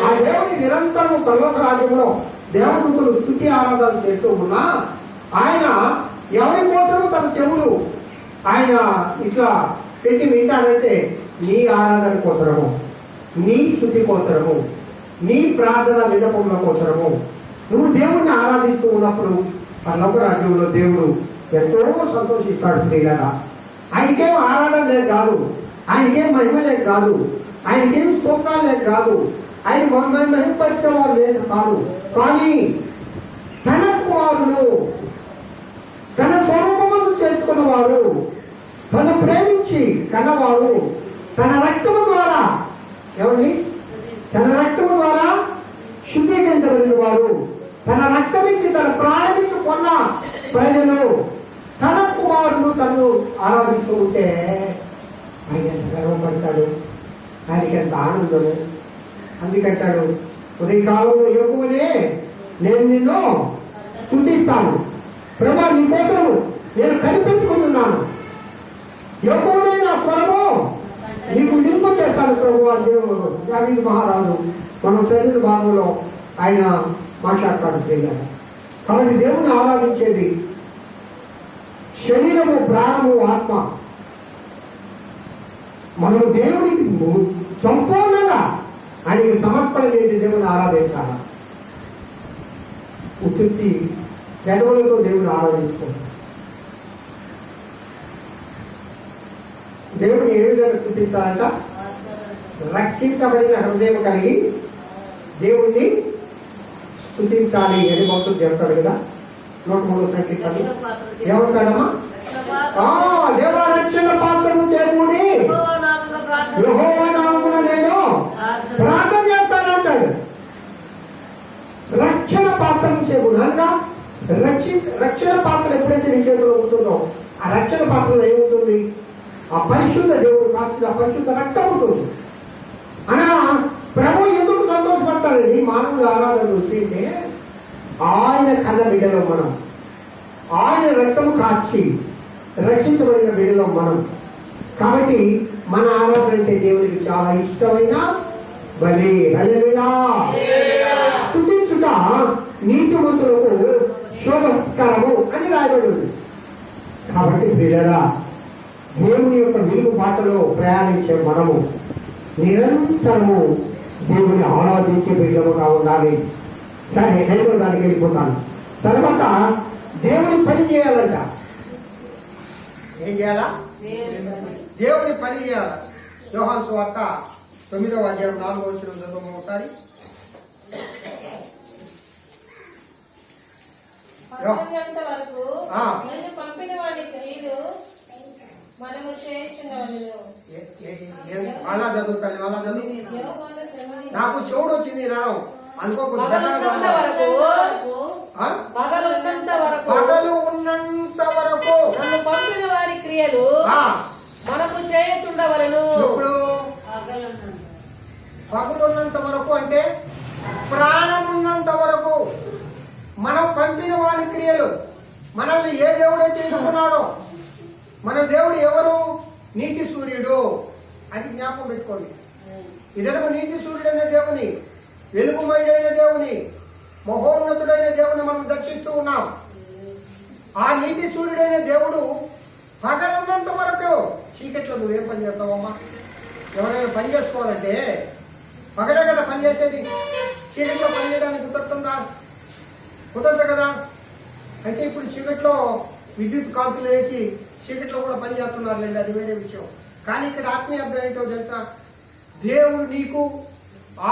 ఆ దేవుని నిరంతరం పరలోక రాజ్యంలో దేవదూతలు స్తుతి ఆరాధన చేస్తూ ఉన్నా ఆయన ఎవరి కోసము తన చెవులు ఆయన ఇట్లా పెట్టి వింటాడంటే నీ ఆరాధన కోసరము, నీ స్తుతి కోసరము, నీ ప్రార్థన విన్నపముల కోసరము. నువ్వు దేవుణ్ణి ఆరాధిస్తూ ఉన్నప్పుడు పరలోక రాజ్యంలో దేవుడు ఎంతో సంతోషిస్తాడు ప్రియులారా. ఆయనకేం ఆరాధన లేక కాదు, ఆయనకేం మహిమ లేక కాదు, ఆయనకేం స్తోత్రాలు లేక కాదు, ఆయన మహిమపరిచే వారు లేదు కాదు. కానీ తన కుమారులు తన స్వరూపమును చేసుకున్నవారు, తను ప్రేమించి కన్నవారు, తన రక్తము ద్వారా ఎవరిని తన రక్తము ద్వారా శుద్ధీకరించబడిన వారు, తన రక్తమిచ్చి తన ప్రాణమిచ్చి కొన్న ప్రజలు తన కుమారులు తను ఆరాధిస్తూ ఉంటే ఆయన ఎంత గర్వపడతాడు, ఆయనకి ఎంత ఆనందము. అందుకంటాడు, ఉదయకాలంలో ఎక్కువనే నేను నిన్ను స్తుతిస్తాను ప్రభా, నీ కోసం నేను కనిపెట్టుకుని ఉన్నాను, ఎక్కువనే నా స్వరము నీకు నిలుపు చేస్తాను ప్రభు అని దావీదు మహారాజు మనం చదివిన భాగంలో ఆయన మాట్లాడతాడు చేయాలి. కాబట్టి దేవుని ఆరాధించేది శరీరము, ప్రాణము, ఆత్మ. మనము దేవునికి సంపూర్ణంగా ఆయనకి సమర్పణ చేసి దేవుని ఆరాధించాలి. ఉత్తి పెదవులతో దేవుని ఆరాధించుకోండి. దేవుని ఏ విధంగా స్థుతిస్తారంట? రక్షించబడిన హృదయం కలిగి దేవుణ్ణి స్థుతించాలి అని భక్తులు చెప్తాడు కదా. 103 సంకీర్తన ఏమంటాడమ్మా? దేవ రక్షణ పాత్రను దేవుని యెహోవా నామమున నేను ప్రార్థన చేస్తానంటాడు. రక్షణ పాత్రను దేవుడు అనగా రక్షణ పాత్ర ఎప్పుడైతే నీ చేతిలో ఉంటుందో ఆ రక్షణ పాత్రలో ఏముంటుంది? ఆ పరిశుద్ధ దేవుడు కాల్చిన ఆ పరిశుద్ధ రక్తం ఉంటుంది. అనగా ప్రభు ఎందుకు సంతోషపడతాడండి? మానవుల ఆరాధన వచ్చింటే ఆయన కన్న బిడ్డలో మనం, ఆయన రక్తము కాచి రక్షించబడిన బిడ్డలో మనం. కాబట్టి మన ఆరాధన అంటే దేవుడికి చాలా ఇష్టమైన బలి. హల్లెలూయా. స్తుతించుట నీతిమంతులకు శోభకరము అని రాయబడి ఉంది. కాబట్టి బిడ్డలా దేవుని యొక్క వెలుగు బాటలో ప్రయాణించే మనము నిరంతరము దేవుని ఆరాధించే బిడ్డలుగా ఉండాలి. సరే, నేను దానికి వెళ్ళిపోతాను. తర్వాత దేవుని పని చేయాలంట. ఏం చేయాలా? దేవుని పని చేయాలి. యోహాను సువార్త 9వ అధ్యాయం 4వ వచనం చదువు ఒకసారి. పంపిన వాడి క్రియలు మనము చేయించున్నవాళ్ళు. అలా చదువుతాను, అలా చదువు. నాకు చెవుడు వచ్చింది రాను అనుకోకుండా. పగలు ఉన్నంత వరకు నన్ను పంపిన వారి క్రియలు మనకు చేయుచుండవలెను. ఇప్పుడు పగలున్నంత వరకు అంటే ప్రాణం ఉన్నంత వరకు మనం పంపిన వారి క్రియలు. మనల్ని ఏ దేవుడైతే ఎన్నుకున్నాడో, మన దేవుడు ఎవరు? నీతి సూర్యుడు. అది జ్ఞాపకం పెట్టుకోండి. ఇతరులకు నీతి సూర్యుడైన దేవుని, వెలుగుమయుడైన దేవుని, మహోన్నతుడైన దేవుని మనం దర్శిస్తూ ఉన్నాం. ఆ నీతి సూర్యుడైన దేవుడు పగలున్నంత వరకు చీకట్లో నువ్వేం పని చేస్తావమ్మా? ఎవరైనా పని చేసుకోవాలంటే పగలే కదా పని చేసేది. చీకట్లో పని చేయడానికి కుదరుతుందా? కుదరదు కదా. అయితే ఇప్పుడు చీకట్లో విద్యుత్ కాంతులు వేసి చీకట్లో కూడా పని చేస్తున్నారు లేండి, అది వేరే విషయం. కానీ ఇక్కడ ఆత్మీయ అర్థం ఏంటో తెలుసా? దేవుడు నీకు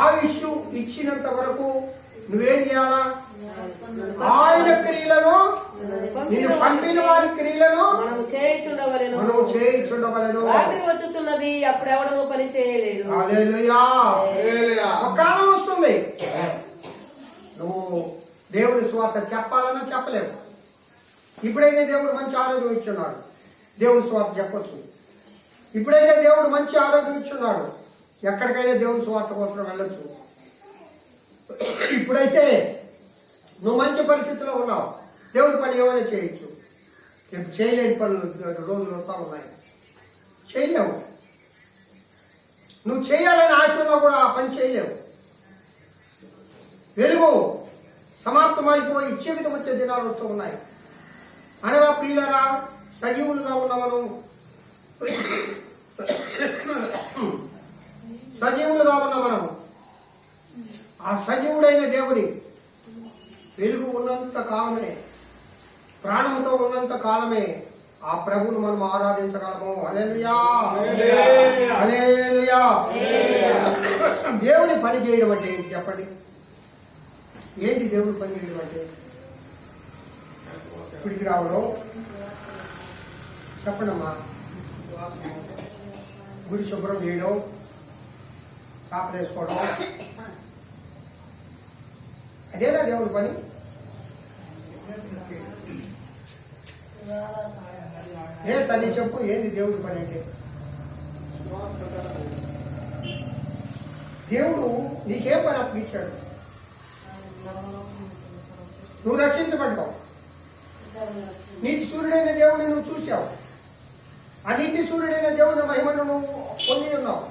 ఆయుష్ ఇచ్చినంత వరకు నువ్వేం చేయాలా? ఆయన క్రియలను, నేను పంపిన వారి క్రియలను మనము చేయించుండవలెను. రాత్రి వచ్చుతున్నది, అప్పుడు ఎవడము పని చేయలేదు. హల్లెలూయా. ఒక కాలం వస్తుంది నువ్వు దేవుని స్వార్థ చెప్పాలన్నా చెప్పలేవు. ఇప్పుడైతే దేవుడు మంచి ఆరోగ్యం ఇచ్చున్నాడు, దేవుని స్వార్థ చెప్పచ్చు. ఇప్పుడైతే దేవుడు మంచి ఆరోగ్యం ఇచ్చున్నాడు, ఎక్కడికైనా దేవుని స్వార్థ కోసం వెళ్ళొచ్చు. ఇప్పుడైతే నువ్వు మంచి పరిస్థితిలో ఉన్నావు, దేవుడి పని ఏమైనా చేయొచ్చు. చేయలేని పనులు రోజులు వస్తా ఉన్నాయి, చేయలేవు. నువ్వు చేయాలని ఆశలో కూడా ఆ పని చేయలేవు. వెలుగు సమాప్తమైపోయి చీకటి వచ్చే దినాలు వస్తూ ఉన్నాయి. అనగా ప్రియులరా, సజీవులుగా ఉన్నవను, సజీవులుగా ఉన్న మనం ఆ సజీవుడైన దేవుని వెలుగు ఉన్నంత కాలమే ప్రాణంతో ఉన్నంత కాలమే ఆ ప్రభువును మనం ఆరాధించగలము. హల్లెలూయా, హల్లెలూయా. దేవుని పని చేయడం అంటే ఏంటి చెప్పండి? ఏంటి దేవుని పని చేయడం అంటే? ఇప్పటికి రావడం చెప్పండమ్మా. గుడి శుభ్రం చేయడం, కాపలు వేసుకోవడం, అదేనా దేవుని పని? ఏ తల్లి చెప్పు, ఏంది దేవుడి పని అంటే? దేవుడు నీకేం పని అప్పగించాడు? నువ్వు రక్షించబడ్డావు. నీతి సూర్యుడైన దేవుడిని నువ్వు చూసావు. ఆ నీతి సూర్యుడైన దేవుని మహిమను నువ్వు పొంది ఉన్నావు.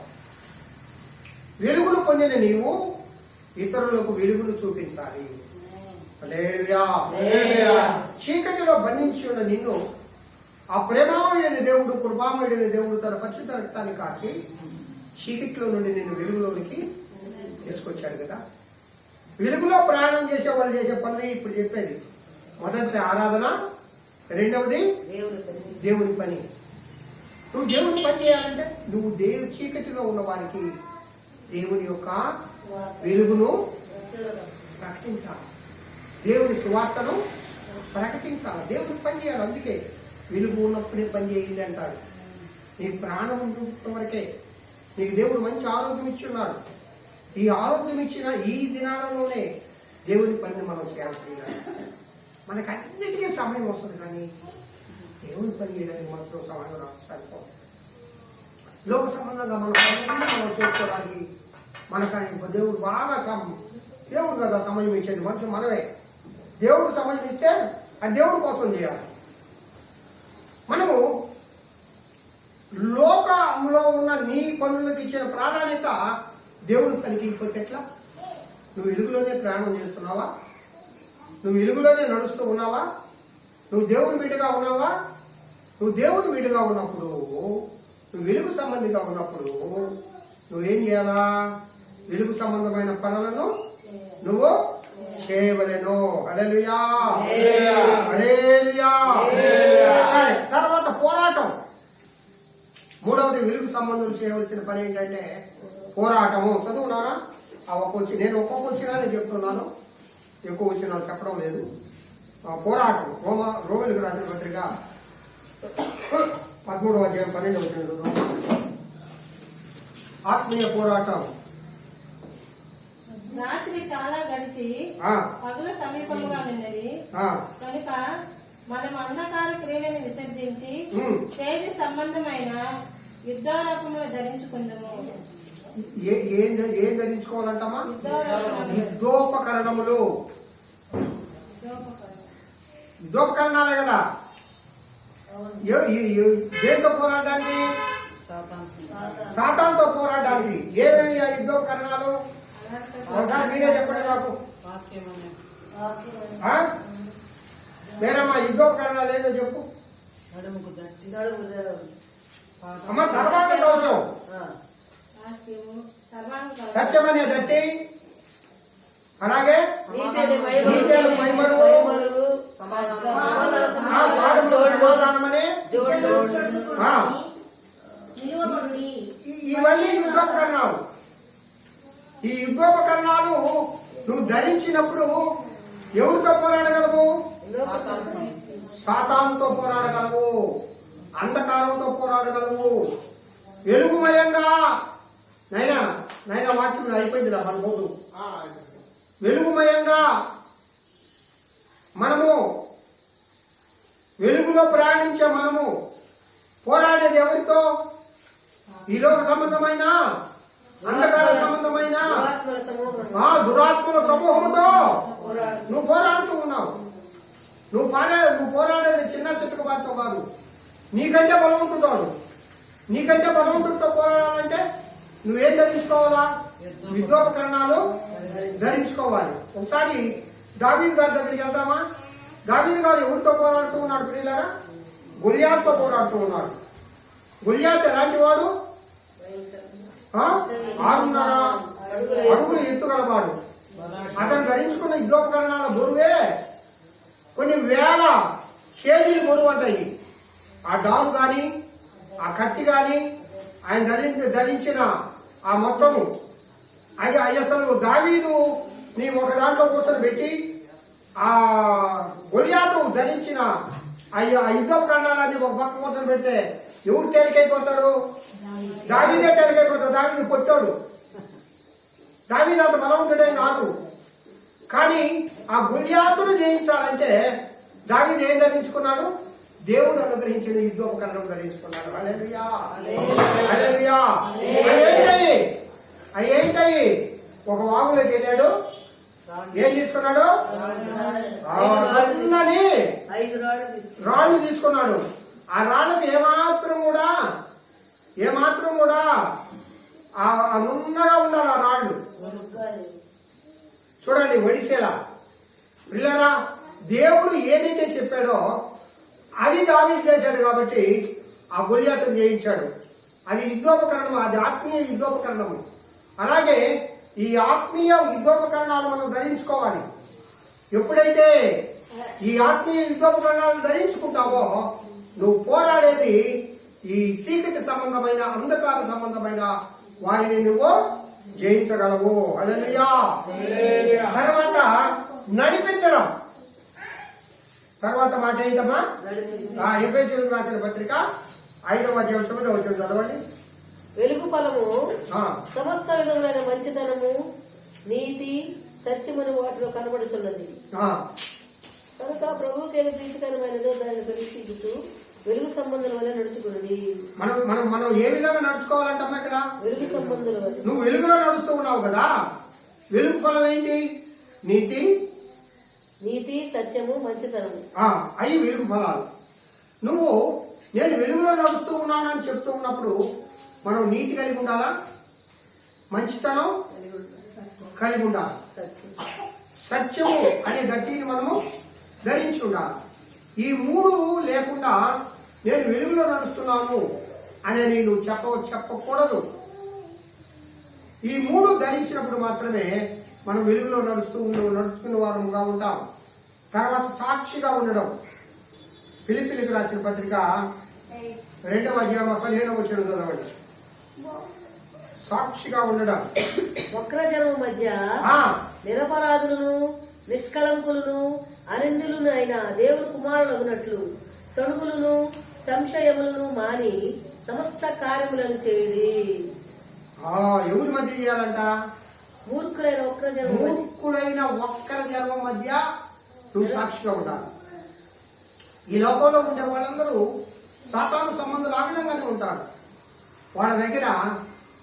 వెలుగును పొందిన నీవు ఇతరులకు వెలుగును చూపించాలి. హల్లెలూయా. చీకటిలో బంధించి ఉన్న నిన్ను ఆ ప్రేమామయుడైన దేవుడు, కృపామయుడైన దేవుడు తన పరిశుద్ధ రక్తాన్ని కాచి చీకటిలో నుండి నిన్ను వెలుగులోనికి తీసుకొచ్చాడు కదా. వెలుగులో ప్రయాణం చేసే వాళ్ళు చేసే పనులు ఇప్పుడు చెప్పేది. మొదటిది ఆరాధన, రెండవది దేవుని పని. నువ్వు దేవుని పని చేయాలంటే నువ్వు చీకటిలో ఉన్న వారికి దేవుని యొక్క వెలుగును ప్రకటించాలి. దేవుని సువార్తను ప్రకటించాలి. దేవుని పని చేయాలి. అందుకే వెలుగు ఉన్నప్పుడే పని చేయండి అంటాడు. నీ ప్రాణం ఉన్నంత వరకే నీకు దేవుడు మంచి ఆరోగ్యం ఇచ్చున్నాడు. ఈ ఆరోగ్యం ఇచ్చిన ఈ దినాలలోనే దేవుని పనిని మనం చేయాల్సింది. మనకు అన్నిటికీ సమయం వస్తుంది, కానీ దేవుని పని చేయడానికి మాత్రం సమయం రాస్తాను. లోక సంబంధంగా మన పనులన్నీ మనం చేసుకోవడానికి మనకు దేవుడు బాగా దేవుడు కదా సమయం ఇచ్చేది. మనుషులు మనమే. దేవుడు సమయం ఇస్తే ఆ దేవుడి కోసం చేయాలి. మనము లోకంలో ఉన్న నీ పనులకు ఇచ్చిన ప్రాధాన్యత దేవుడి పనికి ఇకపోతే ఎట్లా? నువ్వు వెలుగులోనే ప్రయాణం చేస్తున్నావా? నువ్వు వెలుగులోనే నడుస్తూ ఉన్నావా? నువ్వు దేవుని బిడ్డగా ఉన్నావా? నువ్వు దేవుని బిడ్డగా ఉన్నప్పుడు, నువ్వు వెలుగు సంబంధిగా ఉన్నప్పుడు నువ్వేం చేయాలా? వెలుగు సంబంధమైన పనులను నువ్వు చేయవలెను. హల్లెలూయా, హల్లెలూయా. తర్వాత పోరాటం. మూడవది వెలుగు సంబంధం చేయవలసిన పని ఏంటంటే పోరాటము. చదువున్నారా? నేను ఒక్కొక్క వచ్చినానే చెప్తున్నాను, ఎక్కువ వచ్చిన చెప్పడం లేదు. పోరాటం. రోమిలకు రాసిన పత్రిక 13వ అధ్యాయం 12వ వచనం. ఆత్మీయ పోరాటం. రాత్రి చాలా గడిచి పగల సమీపంగా ఉన్నది కనుక మనం అంధకార క్రియలను విసర్జించి తేజ సంబంధమైన యుద్ధారూపములు ధరించుకుందాము. ఏం ధరించుకోవాలంటమ్మా? యుద్ధోపకరణములు. యుద్ధోపకరణాలే కదా. దేంతో పోరాడడానికి? సాతానుతో పోరాడడానికి. ఏమేమి ఆ యుద్ధోపకరణాలు? ఒకసారి మీరే చెప్పండి నాకు. వేరమ్మా యుద్ధోపకరణాలు ఏదో చెప్పు అమ్మ. సర్వాంగ కవచం, సత్యమనే దట్టి, అలాగే ఇవన్నీ యుద్ధోపకరణాలు. ఈ యుద్ధోపకరణాలు నువ్వు ధరించినప్పుడు ఎవరితో పోరాడగలవు? సాతానుతో పోరాడగలవు, అంధకారంతో పోరాడగలవు. వెలుగుమయంగా నైనా వాక్యం అయిపోయింది రా మన పోదు. వెలుగుమయంగా మనము వెలుగులో ప్రయాణించే మనము పోరాడేది ఎవరితో? ఈ లోక సంబంధమైన, అంధకార సంబంధమైన దురాత్మల సమూహంతో నువ్వు పోరాడుతూ ఉన్నావు. నువ్వు పోరాడేది చిన్న చిట్టుకబాటుతో కాదు. నీకంటే బలవంతుడు. నీకంటే బలవంతుడితో పోరాడాలంటే నువ్వేం ధరించుకోవాలా? యుద్ధోపకరణాలు ధరించుకోవాలి. ఒకసారి దావీదు గారి దగ్గరికి వెళ్తామా? దావీదు గారు ఎవరితో పోరాడుతూ ఉన్నాడు ప్రియులారా? గొలియాతుతో పోరాడుతూ ఉన్నాడు. గొలియాతు ఎలాంటి వాడు? 6.5 అడుగులు ఎత్తుగలవాడు. అతను ధరించుకున్న యుద్ధోపకరణాల బరువే కొన్ని వేల కేజీలు బరువు అంటాయి. ఆ డాలు కానీ ఆ కత్తి కానీ ఆయన ధరించిన ఆ మొత్తము అది అసలు దావీదు నీ ఒక దాంట్లో కూర్చొని పెట్టి ఆ గొలియాతు ధరించిన యుద్ధపు ఖండాలని ఒక పక్క కూర్చొని పెడితే ఎవరు తేలికైపోతాడు? దావీదే తేలికైపోతాడు. దావీదు పొట్టాడు, దావీదు అంత బలవంతుడే కాదు. కానీ ఆ గొలియాతును జయించాలంటే దావీదు ఏం ధరించుకున్నాడు? దేవుడు అనుగ్రహించిన యుద్ధోపకరణం ధరించుకున్నాడు. హల్లెలూయా, హల్లెలూయా. అయ్యేంటయి ఒక వాగులోకి వెళ్ళాడు, ఏం తీసుకున్నాడు? రాళ్ళు తీసుకున్నాడు. ఆ రాళ్ళకి ఏమాత్రం కూడా నున్నగా ఉండాలి ఆ రాళ్ళు. చూడండి ఒడిసేలా పిల్లరా, దేవుడు ఏదైతే చెప్పాడో అది దావీదు చేశాడు కాబట్టి ఆ గొలియాతును జయించాడు. అది యుద్ధోపకరణం, అది ఆత్మీయ యుద్ధోపకరణము. అలాగే ఈ ఆత్మీయ యుద్ధోపకరణాలు మనం ధరించుకోవాలి. ఎప్పుడైతే ఈ ఆత్మీయ యుద్ధోపకరణాలు ధరించుకుంటావో నువ్వు పోరాడేది ఈ చీకటి సంబంధమైన అంధకార సంబంధమైన వారిని నువ్వు జయించగలవు. హల్లెలూయా. తర్వాత నడిపించడం. తర్వాత మాట ఏంటమ్మా? ఎఫెసీయులకు రాసిన పత్రిక 5వ అధ్యాయం 9వ వచనం చదవండి. వెలుగు ఫలము సమస్త విధములైన మంచితనము, నీతి, సత్యమని వాటిలో కనబడుతున్నది. కనుక ప్రభువుకి ఏది ప్రీతికరమైనదో దాన్ని పరిశీలిస్తూ వెలుగు సంబంధుల వల్ల నడుచుకున్నది. మనం ఏ విధంగా నడుచుకోవాలంటమ్మా? ఇక్కడ వెలుగు సంబంధుల వల్ల. నువ్వు వెలుగులో నడుస్తూ ఉన్నావు కదా, వెలుగు ఫలం ఏంటి? నీతి, సత్యము, మంచితనము. అవి వెలుగు ఫలాలు. నువ్వు నేను వెలుగులో నడుస్తూ ఉన్నానని చెప్తూ ఉన్నప్పుడు మనం నీతి కలిగి ఉండాలా, మంచితనం కలిగి ఉండాలి, సత్యము అనే గట్టిని మనము ధరించి ఉండాలి. ఈ మూడు లేకుండా నేను వెలుగులో నడుస్తున్నాను అని నువ్వు చెప్పకూడదు. ఈ మూడు ధరించినప్పుడు మాత్రమే మనం వెలుగులో నడుస్తున్న వారముగా ఉంటాం. తర్వాత సాక్షిగా ఉండడం. ఫిలిప్పీయులకు రాసిన పత్రిక 2వ అధ్యాయం 15వ వచనం చదవండి. సాక్షిగా ఉండడం. వక్రజనము మధ్య నిరపరాధులను, నిష్కళంకులను, అనిందులను అయిన దేవుని కుమారులగునట్లు తొడుగులను, సంశయములను మాని సమస్త కార్యములను చేయుడి. ఎవరి మధ్య చేయాలంట? మూర్ఖుడైన ఒక్కర జన్మ మధ్య నువ్వు సాక్షిగా ఉండాలి. ఈ లోకంలో ఉండే వాళ్ళందరూ సాతాను సంబంధాలు ఆ విధంగానే ఉంటారు. వాళ్ళ దగ్గర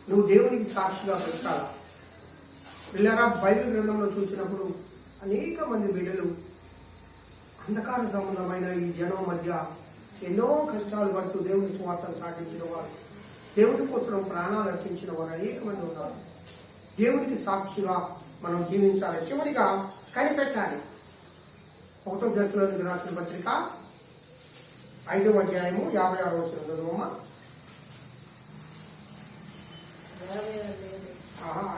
నువ్వు దేవునికి సాక్షిగా పెట్టాలి. పిల్లరా, బైబిల్ గ్రంథంలో చూసినప్పుడు అనేక మంది బిడ్డలు అంధకార సంబంధమైన ఈ జనం మధ్య ఎన్నో కష్టాలు పడుతూ దేవుని స్వార్థను సాధించిన వారు, దేవుని కోసం ప్రాణాలు రక్షించిన వారు అనేక మంది ఉన్నారు. దేవునికి సాక్షిగా మనం జీవించాలి. చివరిగా కనిపెట్టాలి. 1వ దశలోనికి రాసిన పత్రిక 5వ అధ్యాయము 56వ వచనం చదువమ్మా.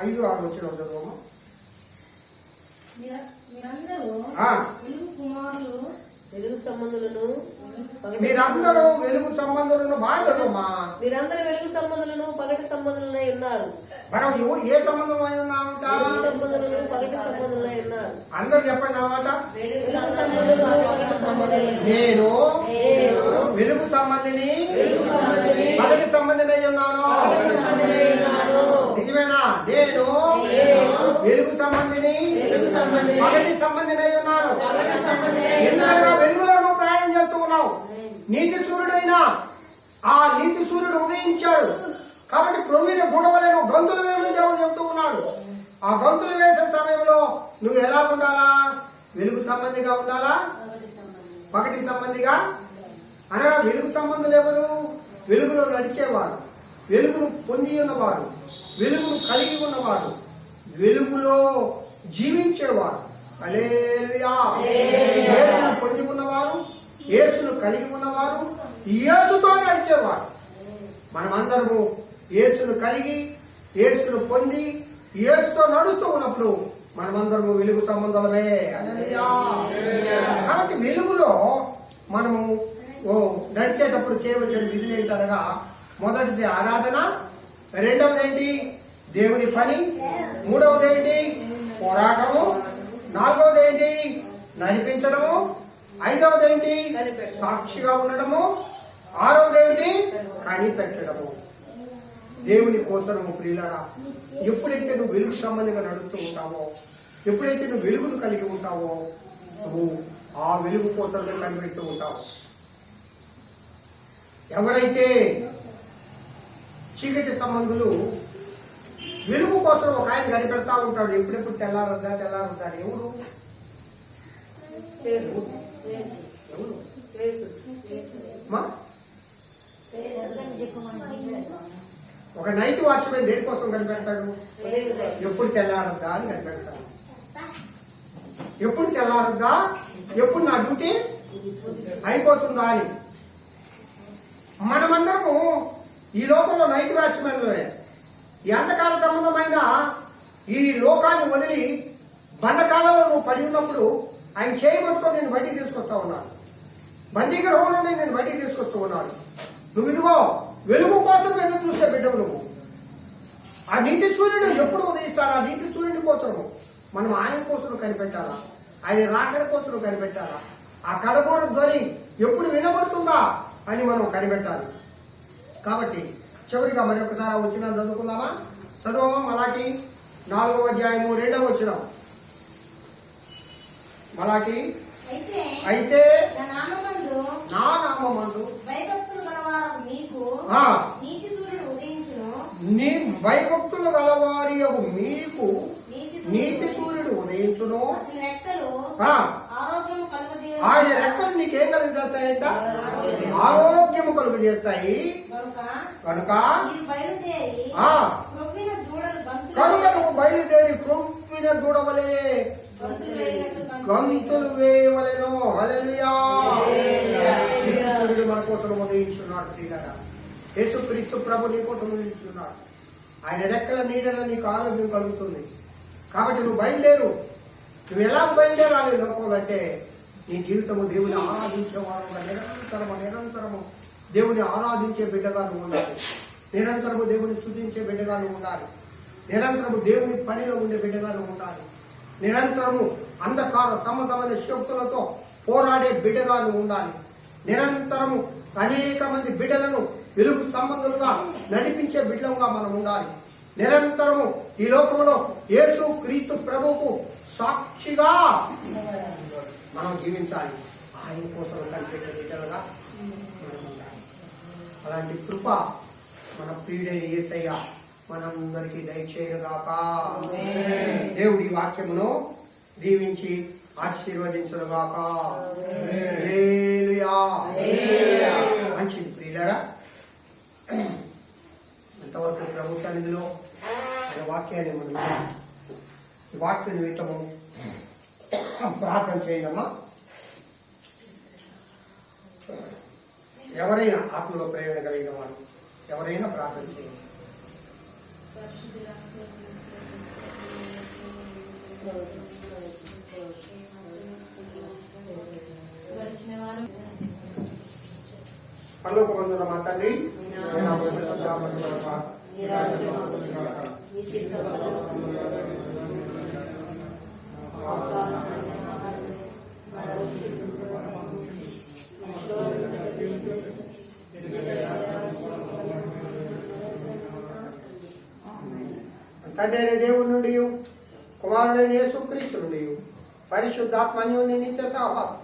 5-6 వచనం చదువమ్మా. వెలుగు సంబంధులను మీరందరూ వెలుగు సంబంధులను బాధ్యతమ్మా. మీరందరూ వెలుగు సంబంధులను పగటి సంబంధులై ఉన్నారు. మనం ఏ సంబంధమై ఉన్నామంట? సంబంధులను పగటి సంబంధులై ఉన్నారు. అందరూ చెప్పండి అన్నమాట. నేను వెలుగు సంబంధిని పగటి సంబంధినై ఉన్నాను. నిజమేనా? నేను వెలుగు సంబంధిని పగటి సంబంధినై ఉన్నాను. ఎందుకంటే వెలుగులో నువ్వు ప్రయాణం చేస్తూ ఉన్నావు. నీతి సూర్యుడైనా ఆ నీతి సూర్యుడు ఉదయించాడు కాబట్టి ప్రొమిన గొడవలను గంతులు వేయమని దేవుడు చెబుతూ ఉన్నాడు. ఆ గంతులు వేసే సమయంలో నువ్వు ఎలా ఉండాలా? వెలుగు సంబంధిగా ఉండాలా, పగటి సంబంధిగా? అనగా వెలుగు సంబంధులు ఎవరు? వెలుగులో నడిచేవారు, వెలుగును పొంది ఉన్నవారు, వెలుగును కలిగి ఉన్నవారు, వెలుగులో జీవించేవారు. హల్లెలూయా. యేసును పొంది ఉన్నవారు, యేసును కలిగి ఉన్నవారు, యేసుతో నడిచేవారు. మనమందరము యేసును కలిగి, యేసును పొంది, యేసుతో నడుస్తూ ఉన్నప్పుడు మనమందరము వెలుగు సంబంధమే. హల్లెలూయా. కాబట్టి వెలుగులో మనము నడిచేటప్పుడు చేయవలసిన విధులు ఏంటనగా, మొదటిది ఆరాధన, రెండవది ఏంటి దేవుని పని, మూడవది ఏంటి పోరాటము, నాలుగవది ఏంటి నడిపించడము, ఐదవది ఏంటి సాక్షిగా ఉండడము, ఆరవది ఏంటి కనిపెట్టడము. దేవుని కోసము ప్రియులారా, ఎప్పుడైతే నువ్వు వెలుగు సంబంధంగా నడుస్తూ ఉంటావో, ఎప్పుడైతే నువ్వు వెలుగును కలిగి ఉంటావో, నువ్వు ఆ వెలుగు కోసమే కనిపెడుతూ ఉంటావు. ఎవరైతే చీకటి సంబంధులు వెలుగు కోసం ఒక ఆయన కనిపెడతా ఉంటాడు, ఎప్పుడెప్పుడు తెల్లారద్దా తెల్లారద్దా. ఎవరు ఒక నైట్ వాచ్మెన్ దేనికోసం కనిపెడతాడు? ఎప్పుడు తెల్లారద్దా అని కనిపెడతాడు. ఎప్పుడు తెల్లారద్దా, ఎప్పుడు నా డ్యూటీ అయిపోతుందా అని. మనమందరము ఈ లోకంలో నైట్ వాచ్మెన్లే. ఈ అంతకాల సంబంధమైన ఈ లోకాన్ని వదిలి బండకాలంలో నువ్వు పడి ఉన్నప్పుడు ఆయన చేయబట్టుకొని నేను బయటికి తీసుకొస్తా ఉన్నాను, బందీగృహంలో నేను బయటికి తీసుకొస్తూ ఉన్నాను. నువ్వు ఇదిగో వెలుగు కోసం ఎదురు చూస్తే బిడ్డవు. నువ్వు ఆ నీటి సూర్యుడు ఎప్పుడు ఉదయిస్తాడు? ఆ నీటి సూర్యుడి కోసం మనం ఆయన కోసం కనిపెట్టాలా, ఆయన రాకడ కోసం కనిపెట్టాలా, ఆ కడగోడ ధ్వని ఎప్పుడు వినబడుతుందా అని మనం కనిపెట్టాలి. కాబట్టి చివరిగా మరి ఒకసారి వచ్చిన చదువుకుందామా? చదువు మలాకి 4వ అధ్యాయము 2వ వచనం. మలాకి అయితే నా నామమందు నీ భయభక్తులు గలవారి మీకు నీతి సూర్యుడు ఉదయించును. ఆయన రెక్కలు నీకేం కలిగజేస్తాయంట? ఆరోగ్యము కలుగు చేస్తాయి. కనుక నువ్వు బయలుదేరి క్రొప్పిన దూడవలే గంతులు వేయవలెను. హల్లెలూయా. సూర్యుడు మన కోసం ఉదయించున్నాడు. శ్రీగారు యేసుక్రీస్తు ప్రభు నీ కోసం ఉదయించున్నాడు. ఆయన రెక్కల నీడలో నీకు ఆరోగ్యం కలుగుతుంది. కాబట్టి నువ్వు బయలుదేరు. నువ్వు ఎలా బయలుదేరాలి లోకంలో అంటే, నీ జీవితము దేవుని ఆరాధించే వారుగా నిరంతరము దేవుని ఆరాధించే బిడ్డగా నువ్వు ఉండాలి. నిరంతరము దేవుని స్తుతించే బిడ్డగా నువ్వు ఉండాలి. నిరంతరము దేవుని పనిలో ఉండే బిడ్డగా నువ్వు ఉండాలి. నిరంతరము అంధకార సంబంధమైన శక్తులతో పోరాడే బిడ్డగా నువ్వు ఉండాలి. నిరంతరము అనేక మంది బిడ్డలను వెలుగు సంబంధులుగా నడిపించే బిడ్డలుగా మనం ఉండాలి. నిరంతరము ఈ లోకంలో యేసు క్రీస్తు ప్రభువుకు సాక్షిగా మనం జీవించాలి. ఆయన కోసం కనిపెట్టే బిడ్డలుగా మనం ఉండాలి. అలాంటి కృప మన ప్రియుడైన యేసయ్య మనందరికీ దయచేయగాక. దేవుడి వాక్యమును దీవించి ఆశీర్వదించుగాక. హల్లెలూయా. మంచిది ప్రియులారా, అంతవరకు ప్రభు సన్నిధిలో ఆయన వాక్యాన్ని మనం ఈ వాక్య నిమిత్తము ప్రార్థన చేయడమ్మా. ఎవరైనా ఆత్మలో ప్రేరణ కలిగిన వారు ఎవరైనా ప్రార్థన చేయండి. పరలోకమందున్న మా తండ్రి, తండ్రి అయిన దేవుడి నుండి కుమారుడైన యేసుక్రీస్తు నుండి పరిశుద్ధాత్మ అన్యోన్య నిత్య సహవాసం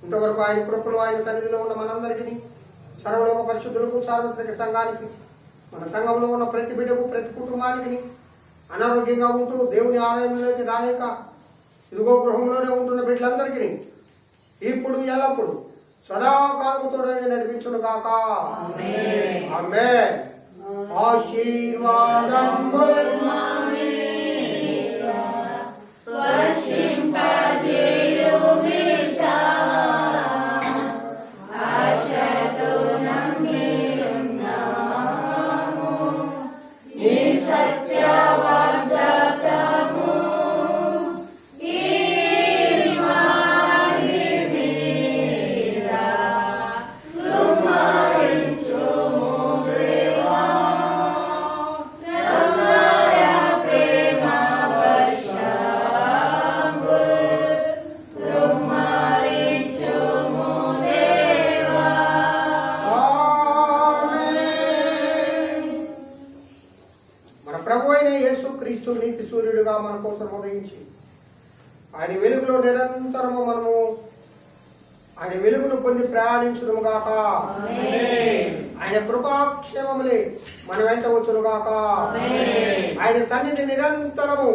ఇంతవరకు ఆయన కృపలో ఆయన సన్నిధిలో ఉన్న మనందరికీ, సర్వలోక పరిశుద్ధులకు, సార్వత్రిక సంఘానికి, మన సంఘంలో ఉన్న ప్రతి బిడ్డకు, ప్రతి కుటుంబానికి, అనారోగ్యంగా ఉంటూ దేవుని ఆలయంలోకి రాలేక ఇదిగో గృహంలోనే ఉంటున్న బిడ్డలందరికీ ఇప్పుడు ఎల్లప్పుడు సదాకాలముతో నడిపించును గాక. ఆమేన్. మన కోసం ఉదయించి ఆయన వెలుగులో నిరంతరము మనము ఆయన వెలుగును పొంది ప్రయాణించుదుము గాక. ఆయన కృపాక్షేమములే మన వెంట వచ్చును గాక. ఆయన సన్నిధి నిరంతరము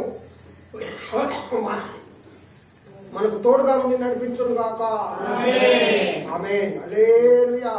మనకు తోడుగా ఉండి నడిపించును గాక. ఆమేన్. హల్లెలూయా.